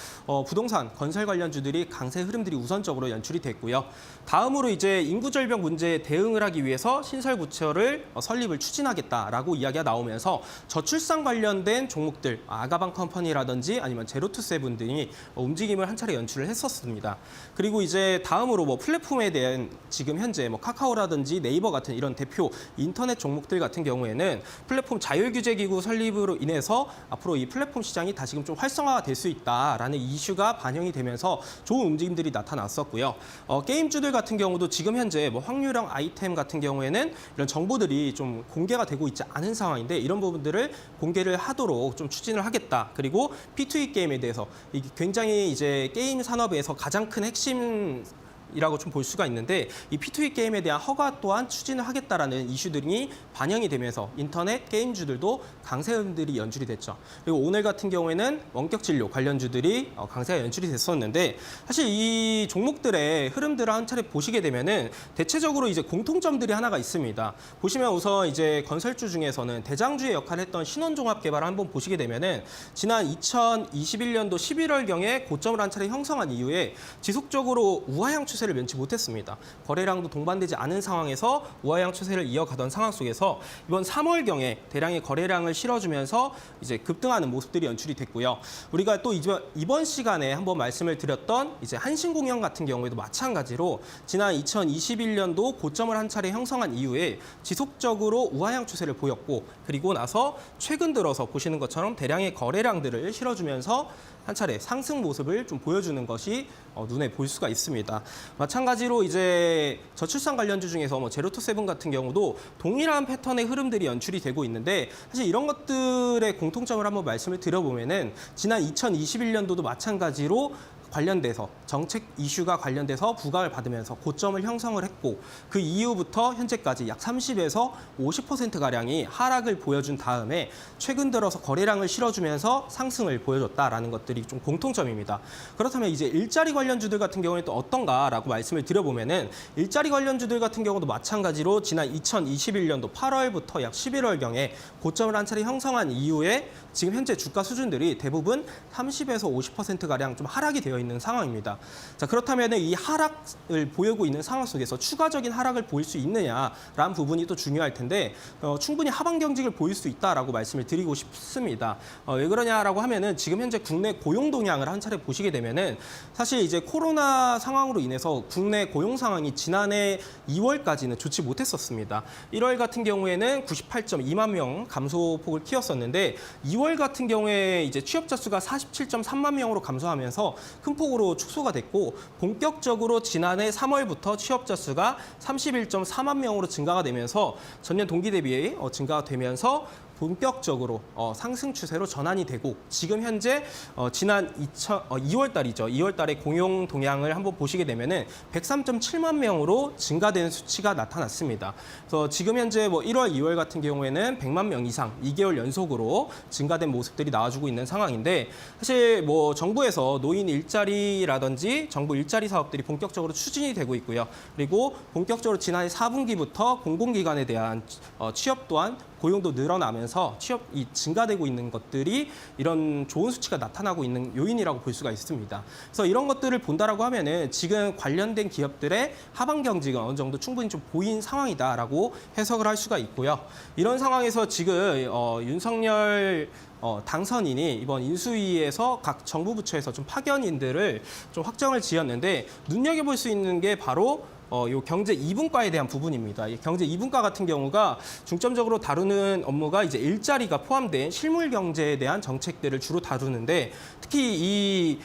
부동산 건설 관련주들이 강세 흐름들이 우선적으로 연출이 됐고요. 다음으로 이제 인구 절벽 문제에 대응을 하기 위해서 신설부처를 설립을 추진하겠다라고 이야기가 나오면서 저출산 관련된 종목들, 아가방 컴퍼니라든지 아니면 제로투세븐 등이 움직임을 한 차례 연출을 했었습니다. 그리고 이제 다음으로 뭐 플랫폼에 대한 지금 현재 뭐 카카오라든지 네이버 같은 이런 대표 인터넷 종목들 같은 경우에는 플랫폼 자율규제기구 설립으로 인해서 앞으로 이 플랫폼 시장이 다시금 좀 활성화가 될 수 있다라는 이슈가 반영이 되면서 좋은 움직임들이 나타났었고요. 게임주들 같은 경우도 지금 현재 뭐 확률형 아이템 같은 경우에는 이런 정보들이 좀 공개가 되고 있지 않은 상황인데 이런 부분들을 공개를 하도록 좀 추진을 하겠다. 그리고 P2E 게임에 대해서 이게 굉장히 이제 게임 산업에서 가장 큰 핵심 이라고 좀 볼 수가 있는데 이 P2E 게임에 대한 허가 또한 추진을 하겠다라는 이슈들이 반영이 되면서 인터넷 게임주들도 강세 흐름들이 연출이 됐죠. 그리고 오늘 같은 경우에는 원격 진료 관련주들이 강세가 연출이 됐었는데 사실 이 종목들의 흐름들을 한 차례 보시게 되면은 대체적으로 이제 공통점들이 하나가 있습니다. 보시면 우선 이제 건설주 중에서는 대장주의 역할을 했던 신원종합개발을 한번 보시게 되면은 지난 2021년도 11월경에 고점을 한 차례 형성한 이후에 지속적으로 우하향 추세를 면치 못했습니다. 거래량도 동반되지 않은 상황에서 우하향 추세를 이어가던 상황 속에서 이번 3월경에 대량의 거래량을 실어주면서 이제 급등하는 모습들이 연출이 됐고요. 우리가 또 이번 시간에 한번 말씀을 드렸던 이제 한신공영 같은 경우에도 마찬가지로 지난 2021년도 고점을 한 차례 형성한 이후에 지속적으로 우하향 추세를 보였고 그리고 나서 최근 들어서 보시는 것처럼 대량의 거래량들을 실어주면서 한 차례 상승 모습을 좀 보여주는 것이 눈에 볼 수가 있습니다. 마찬가지로 이제 저출산 관련주 중에서 뭐 제로투세븐 같은 경우도 동일한 패턴의 흐름들이 연출이 되고 있는데 사실 이런 것들의 공통점을 한번 말씀을 드려보면은 지난 2021년도도 마찬가지로 관련돼서 정책 이슈가 관련돼서 부각을 받으면서 고점을 형성을 했고 그 이후부터 현재까지 약 30에서 50%가량이 하락을 보여준 다음에 최근 들어서 거래량을 실어주면서 상승을 보여줬다라는 것들이 좀 공통점입니다. 그렇다면 이제 일자리 관련주들 같은 경우에 또 어떤가라고 말씀을 드려보면은 일자리 관련주들 같은 경우도 마찬가지로 지난 2021년도 8월부터 약 11월경에 고점을 한 차례 형성한 이후에 지금 현재 주가 수준들이 대부분 30에서 50%가량 좀 하락이 되어 있는 상황입니다. 자, 그렇다면 이 하락을 보이고 있는 상황 속에서 추가적인 하락을 보일 수 있느냐라는 부분이 또 중요할 텐데 충분히 하방 경직을 보일 수 있다라고 말씀을 드리고 싶습니다. 왜 그러냐라고 하면은 지금 현재 국내 고용 동향을 한 차례 보시게 되면은 사실 이제 코로나 상황으로 인해서 국내 고용 상황이 지난해 2월까지는 좋지 못했었습니다. 1월 같은 경우에는 98.2만 명 감소폭을 키웠었는데 2월 같은 경우에 이제 취업자 수가 47.3만 명으로 감소하면서 큰 폭으로 축소가 됐고 본격적으로 지난해 3월부터 취업자 수가 31.4만 명으로 증가가 되면서 전년 동기 대비 증가가 되면서 본격적으로 상승 추세로 전환이 되고 지금 현재 지난 2월 달이죠. 2월 달에 공용 동향을 한번 보시게 되면은 103.7만 명으로 증가되는 수치가 나타났습니다. 그래서 지금 현재 뭐 1월, 2월 같은 경우에는 100만 명 이상 2개월 연속으로 증가된 모습들이 나와주고 있는 상황인데 사실 뭐 정부에서 노인 일자리라든지 정부 일자리 사업들이 본격적으로 추진이 되고 있고요. 그리고 본격적으로 지난해 4분기부터 공공기관에 대한 취업 또한 고용도 늘어나면서 취업이 증가되고 있는 것들이 이런 좋은 수치가 나타나고 있는 요인이라고 볼 수가 있습니다. 그래서 이런 것들을 본다라고 하면은 지금 관련된 기업들의 하방 경직은 어느 정도 충분히 좀 보인 상황이다라고 해석을 할 수가 있고요. 이런 상황에서 지금 윤석열 당선인이 이번 인수위에서 각 정부 부처에서 좀 파견인들을 좀 확정을 지었는데 눈여겨볼 수 있는 게 바로 요 경제 2분과에 대한 부분입니다. 이 경제 2분과 같은 경우가 중점적으로 다루는 업무가 이제 일자리가 포함된 실물 경제에 대한 정책들을 주로 다루는데 특히 이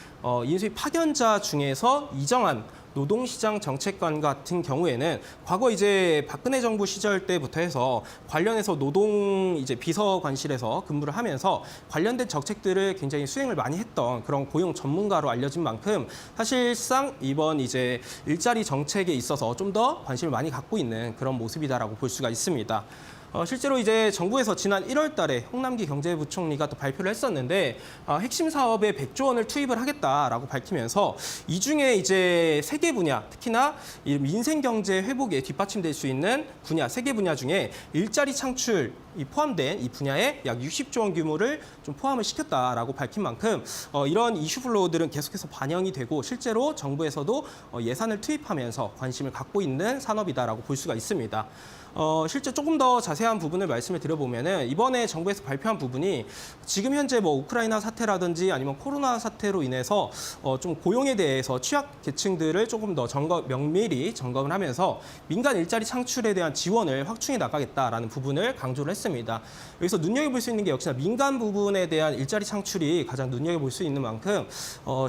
인수위 파견자 중에서 이정한 노동시장 정책관 같은 경우에는 과거 이제 박근혜 정부 시절 때부터 해서 관련해서 노동 이제 비서관실에서 근무를 하면서 관련된 정책들을 굉장히 수행을 많이 했던 그런 고용 전문가로 알려진 만큼 사실상 이번 이제 일자리 정책에 있어서 좀 더 관심을 많이 갖고 있는 그런 모습이다라고 볼 수가 있습니다. 실제로 이제 정부에서 지난 1월 달에 홍남기 경제부총리가 또 발표를 했었는데 핵심 사업에 100조 원을 투입을 하겠다라고 밝히면서 이 중에 이제 세 개 분야, 특히나 이 민생 경제 회복에 뒷받침될 수 있는 분야, 세 개 분야 중에 일자리 창출이 포함된 이 분야에 약 60조 원 규모를 좀 포함을 시켰다라고 밝힌 만큼 이런 이슈 플로우들은 계속해서 반영이 되고 실제로 정부에서도 예산을 투입하면서 관심을 갖고 있는 산업이다라고 볼 수가 있습니다. 실제 조금 더 자세한 부분을 말씀을 드려보면은 이번에 정부에서 발표한 부분이 지금 현재 뭐 우크라이나 사태라든지 아니면 코로나 사태로 인해서 좀 고용에 대해서 취약 계층들을 조금 더 면밀히 점검을 하면서 민간 일자리 창출에 대한 지원을 확충해 나가겠다라는 부분을 강조를 했습니다. 여기서 눈여겨볼 수 있는 게 역시나 민간 부분에 대한 일자리 창출이 가장 눈여겨볼 수 있는 만큼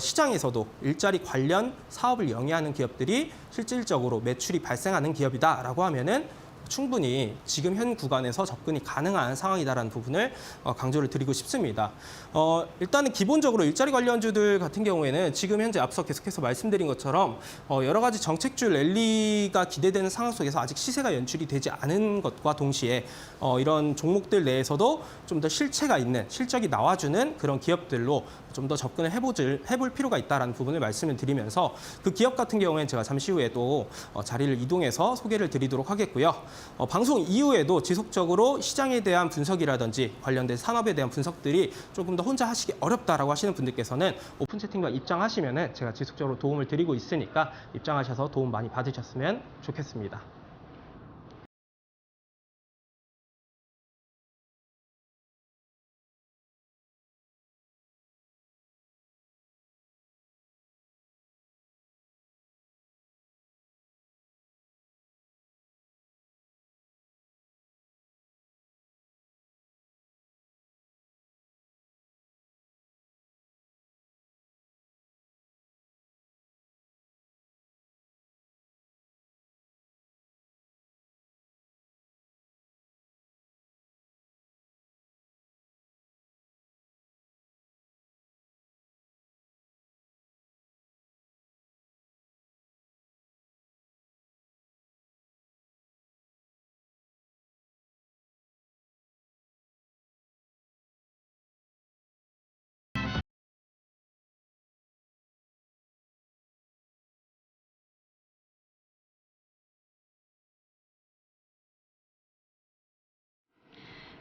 시장에서도 일자리 관련 사업을 영위하는 기업들이 실질적으로 매출이 발생하는 기업이다라고 하면은 충분히 지금 현 구간에서 접근이 가능한 상황이다라는 부분을 강조를 드리고 싶습니다. 일단은 기본적으로 일자리 관련주들 같은 경우에는 지금 현재 앞서 계속해서 말씀드린 것처럼 여러 가지 정책주 랠리가 기대되는 상황 속에서 아직 시세가 연출이 되지 않은 것과 동시에 이런 종목들 내에서도 좀 더 실체가 있는, 실적이 나와주는 그런 기업들로 좀 더 접근을 해볼 필요가 있다는 부분을 말씀을 드리면서 그 기업 같은 경우에는 제가 잠시 후에 또 자리를 이동해서 소개를 드리도록 하겠고요. 방송 이후에도 지속적으로 시장에 대한 분석이라든지 관련된 산업에 대한 분석들이 조금 더 혼자 하시기 어렵다라고 하시는 분들께서는 오픈 채팅방 입장하시면은 제가 지속적으로 도움을 드리고 있으니까 입장하셔서 도움 많이 받으셨으면 좋겠습니다.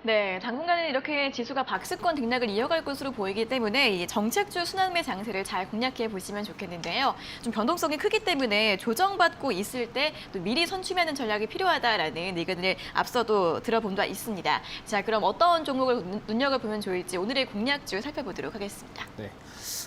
네, 당분간은 이렇게 지수가 박스권 등락을 이어갈 것으로 보이기 때문에 이 정책주 순환매 장세를 잘 공략해 보시면 좋겠는데요. 좀 변동성이 크기 때문에 조정받고 있을 때 또 미리 선취하는 전략이 필요하다라는 의견을 앞서도 들어본 바 있습니다. 자, 그럼 어떤 종목을 눈여겨보면 좋을지 오늘의 공략주 살펴보도록 하겠습니다. 네.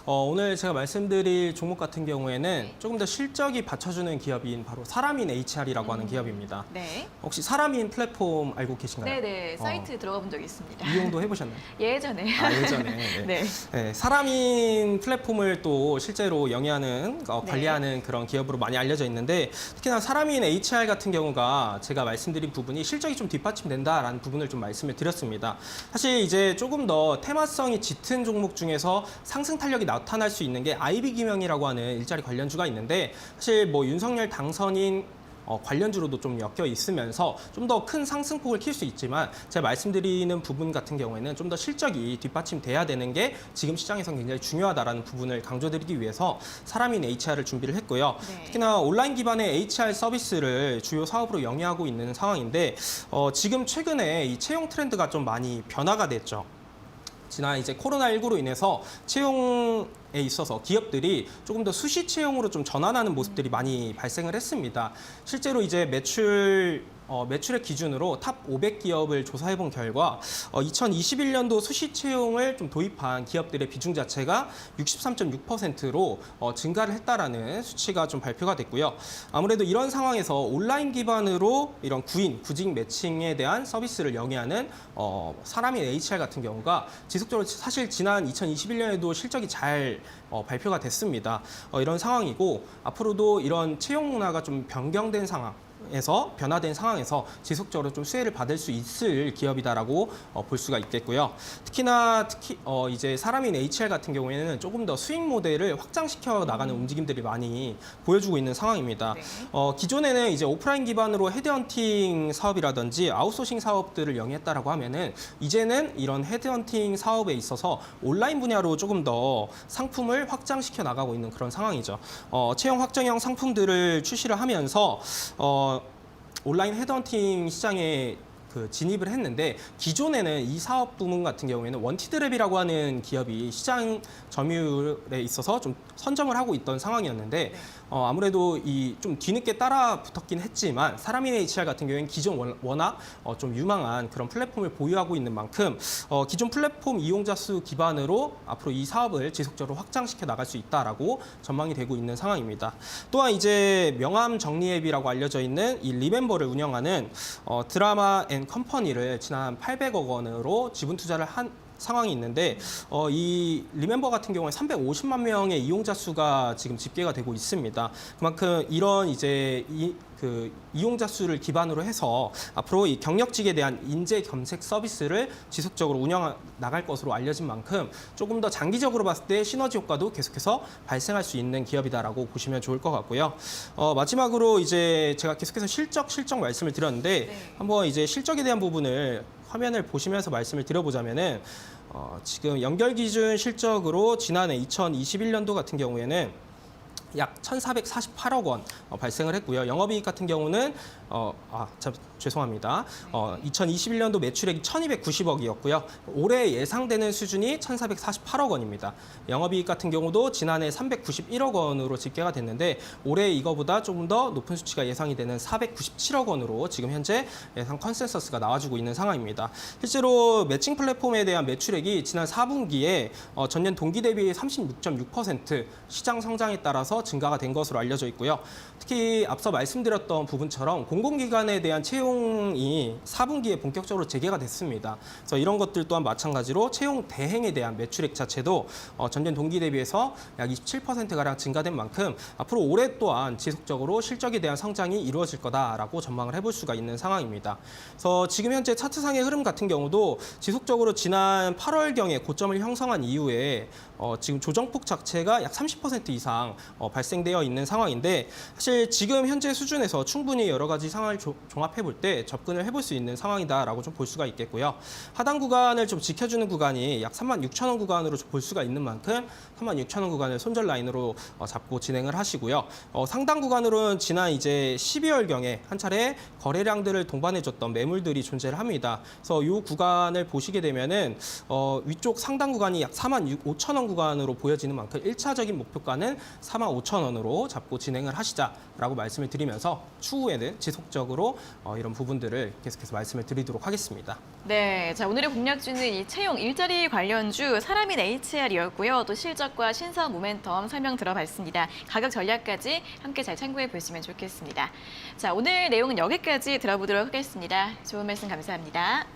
오늘 제가 말씀드릴 종목 같은 경우에는 조금 더 실적이 받쳐주는 기업인 바로 사람인 HR이라고 하는 기업입니다. 네. 혹시 사람인 플랫폼 알고 계신가요? 네네, 사이트 들어가 본 적이 있습니다. 이용도 해보셨나요? 예전에. 예전에. 네. 네. 네, 사람인 플랫폼을 또 실제로 영위하는, 관리하는 그런 기업으로 많이 알려져 있는데 특히나 사람인 HR 같은 경우가 제가 말씀드린 부분이 실적이 좀 뒷받침된다라는 부분을 좀 말씀을 드렸습니다. 사실 이제 조금 더 테마성이 짙은 종목 중에서 상승 탄력이 나타날 수 있는 게 IB기명이라고 하는 일자리 관련주가 있는데 사실 뭐 윤석열 당선인 관련주로도 좀 엮여 있으면서 좀 더 큰 상승폭을 킬 수 있지만 제가 말씀드리는 부분 같은 경우에는 좀 더 실적이 뒷받침돼야 되는 게 지금 시장에선 굉장히 중요하다라는 부분을 강조드리기 위해서 사람인 HR을 준비를 했고요. 네. 특히나 온라인 기반의 HR 서비스를 주요 사업으로 영위하고 있는 상황인데 지금 최근에 이 채용 트렌드가 좀 많이 변화가 됐죠. 지난 이제 코로나19로 인해서 채용 있어서 기업들이 조금 더 수시 채용으로 좀 전환하는 모습들이 많이 발생을 했습니다. 실제로 이제 매출액 기준으로 탑 500기업을 조사해 본 결과 2021년도 수시 채용을 좀 도입한 기업들의 비중 자체가 63.6%로 증가를 했다라는 수치가 좀 발표가 됐고요. 아무래도 이런 상황에서 온라인 기반으로 이런 구직 매칭에 대한 서비스를 영위하는 사람인 HR 같은 경우가 지속적으로 사실 지난 2021년에도 실적이 잘 발표가 됐습니다. 이런 상황이고 앞으로도 이런 채용 문화가 좀 변경된 변화된 상황에서 지속적으로 좀 수혜를 받을 수 있을 기업이다라고 볼 수가 있겠고요. 특히 이제 사람인 HR 같은 경우에는 조금 더 수익 모델을 확장시켜 나가는 움직임들이 많이 보여주고 있는 상황입니다. 네. 기존에는 이제 오프라인 기반으로 헤드헌팅 사업이라든지 아웃소싱 사업들을 영위했다라고 하면은 이제는 이런 헤드헌팅 사업에 있어서 온라인 분야로 조금 더 상품을 확장시켜 나가고 있는 그런 상황이죠. 채용 확정형 상품들을 출시를 하면서 온라인 헤드헌팅 시장에 진입을 했는데 기존에는 이 사업 부문 같은 경우에는 원티드랩이라고 하는 기업이 시장 점유율에 있어서 좀 선점을 하고 있던 상황이었는데 아무래도 이 좀 뒤늦게 따라 붙었긴 했지만 사람인 HR 같은 경우에는 기존 워낙 좀 유망한 그런 플랫폼을 보유하고 있는 만큼 기존 플랫폼 이용자 수 기반으로 앞으로 이 사업을 지속적으로 확장시켜 나갈 수 있다라고 전망이 되고 있는 상황입니다. 또한 이제 명함 정리 앱이라고 알려져 있는 이 리멤버를 운영하는 드라마 앤 컴퍼니를 지난 800억 원으로 지분 투자를 한 상황이 있는데 이 리멤버 같은 경우에 350만 명의 이용자 수가 지금 집계가 되고 있습니다. 그만큼 이런 이제 이용자 수를 기반으로 해서 앞으로 이 경력직에 대한 인재 겸색 서비스를 지속적으로 운영 나갈 것으로 알려진 만큼 조금 더 장기적으로 봤을 때 시너지 효과도 계속해서 발생할 수 있는 기업이다라고 보시면 좋을 것 같고요. 마지막으로 이제 제가 계속해서 실적 말씀을 드렸는데 네. 한번 이제 실적에 대한 부분을 화면을 보시면서 말씀을 드려보자면은 지금 연결 기준 실적으로 지난해 2021년도 같은 경우에는 약 1,448억 원 발생을 했고요. 영업이익 같은 경우는 죄송합니다. 2021년도 매출액이 1,290억이었고요. 올해 예상되는 수준이 1,448억 원입니다. 영업이익 같은 경우도 지난해 391억 원으로 집계가 됐는데 올해 이거보다 조금 더 높은 수치가 예상이 되는 497억 원으로 지금 현재 예상 컨센서스가 나와주고 있는 상황입니다. 실제로 매칭 플랫폼에 대한 매출액이 지난 4분기에 전년 동기 대비 36.6% 시장 성장에 따라서 증가가 된 것으로 알려져 있고요. 특히 앞서 말씀드렸던 부분처럼 공공기관에 대한 채용이 4분기에 본격적으로 재개가 됐습니다. 그래서 이런 것들 또한 마찬가지로 채용 대행에 대한 매출액 자체도 전년 동기 대비해서 약 27%가량 증가된 만큼 앞으로 올해 또한 지속적으로 실적에 대한 성장이 이루어질 거다라고 전망을 해볼 수가 있는 상황입니다. 그래서 지금 현재 차트상의 흐름 같은 경우도 지속적으로 지난 8월경에 고점을 형성한 이후에 지금 조정폭 자체가 약 30% 이상 발생되어 있는 상황인데 사실 지금 현재 수준에서 충분히 여러 가지 상황을 종합해 볼 때 접근을 해볼 수 있는 상황이다라고 좀 볼 수가 있겠고요. 하단 구간을 좀 지켜주는 구간이 약 36,000원 구간으로 볼 수가 있는 만큼 36,000원 구간을 손절 라인으로 잡고 진행을 하시고요. 상단 구간으로는 지난 이제 12월경에 한 차례 거래량들을 동반해줬던 매물들이 존재를 합니다. 그래서 이 구간을 보시게 되면은 위쪽 상단 구간이 약 45,000원 구간으로 보여지는 만큼 1차적인 목표가는 45,000원으로 잡고 진행을 하시자라고 말씀을 드리면서 추후에는 지속적으로 이런 부분들을 계속해서 말씀을 드리도록 하겠습니다. 네, 자 오늘의 공략주는 이 채용 일자리 관련주 사람인 HR이었고요. 또 실적과 신사업 모멘텀 설명 들어봤습니다. 가격 전략까지 함께 잘 참고해 보시면 좋겠습니다. 자 오늘 내용은 여기까지 들어보도록 하겠습니다. 좋은 말씀 감사합니다.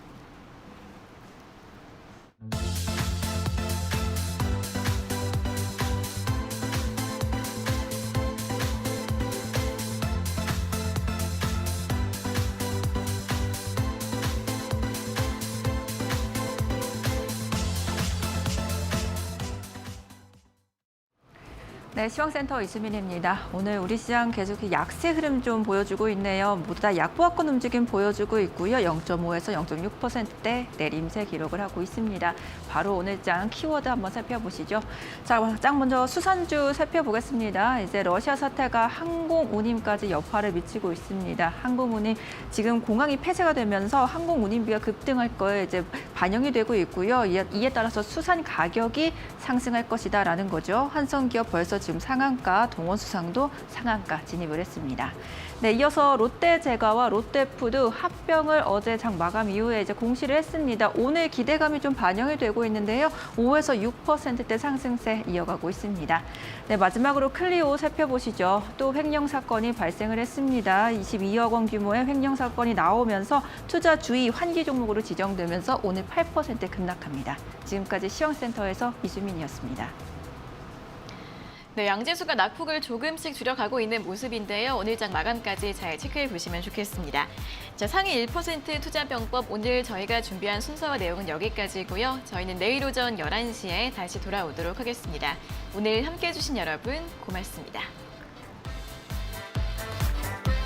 네, 시황센터 이수민입니다. 오늘 우리 시장 계속 약세 흐름 좀 보여주고 있네요. 모두 다 약보합권 움직임 보여주고 있고요. 0.5에서 0.6%대 내림세 기록을 하고 있습니다. 바로 오늘 장 키워드 한번 살펴보시죠. 자, 장 먼저 수산주 살펴보겠습니다. 이제 러시아 사태가 항공운임까지 여파를 미치고 있습니다. 항공운임 지금 공항이 폐쇄가 되면서 항공운임비가 급등할 거에 이제 반영이 되고 있고요. 이에 따라서 수산 가격이 상승할 것이다라는 거죠. 한성기업 벌써 지금 상한가, 동원수상도 상한가 진입을 했습니다. 네, 이어서 롯데제과와 롯데푸드 합병을 어제 장 마감 이후에 이제 공시를 했습니다. 오늘 기대감이 좀 반영이 되고 있는데요. 5에서 6%대 상승세 이어가고 있습니다. 네, 마지막으로 클리오 살펴보시죠. 또 횡령 사건이 발생을 했습니다. 22억 원 규모의 횡령 사건이 나오면서 투자 주의 환기 종목으로 지정되면서 오늘 8% 급락합니다. 지금까지 시황센터에서 이수민이었습니다. 네, 양지수가 낙폭을 조금씩 줄여가고 있는 모습인데요. 오늘 장 마감까지 잘 체크해 보시면 좋겠습니다. 자, 상위 1% 투자병법 오늘 저희가 준비한 순서와 내용은 여기까지고요. 저희는 내일 오전 11시에 다시 돌아오도록 하겠습니다. 오늘 함께해 주신 여러분 고맙습니다.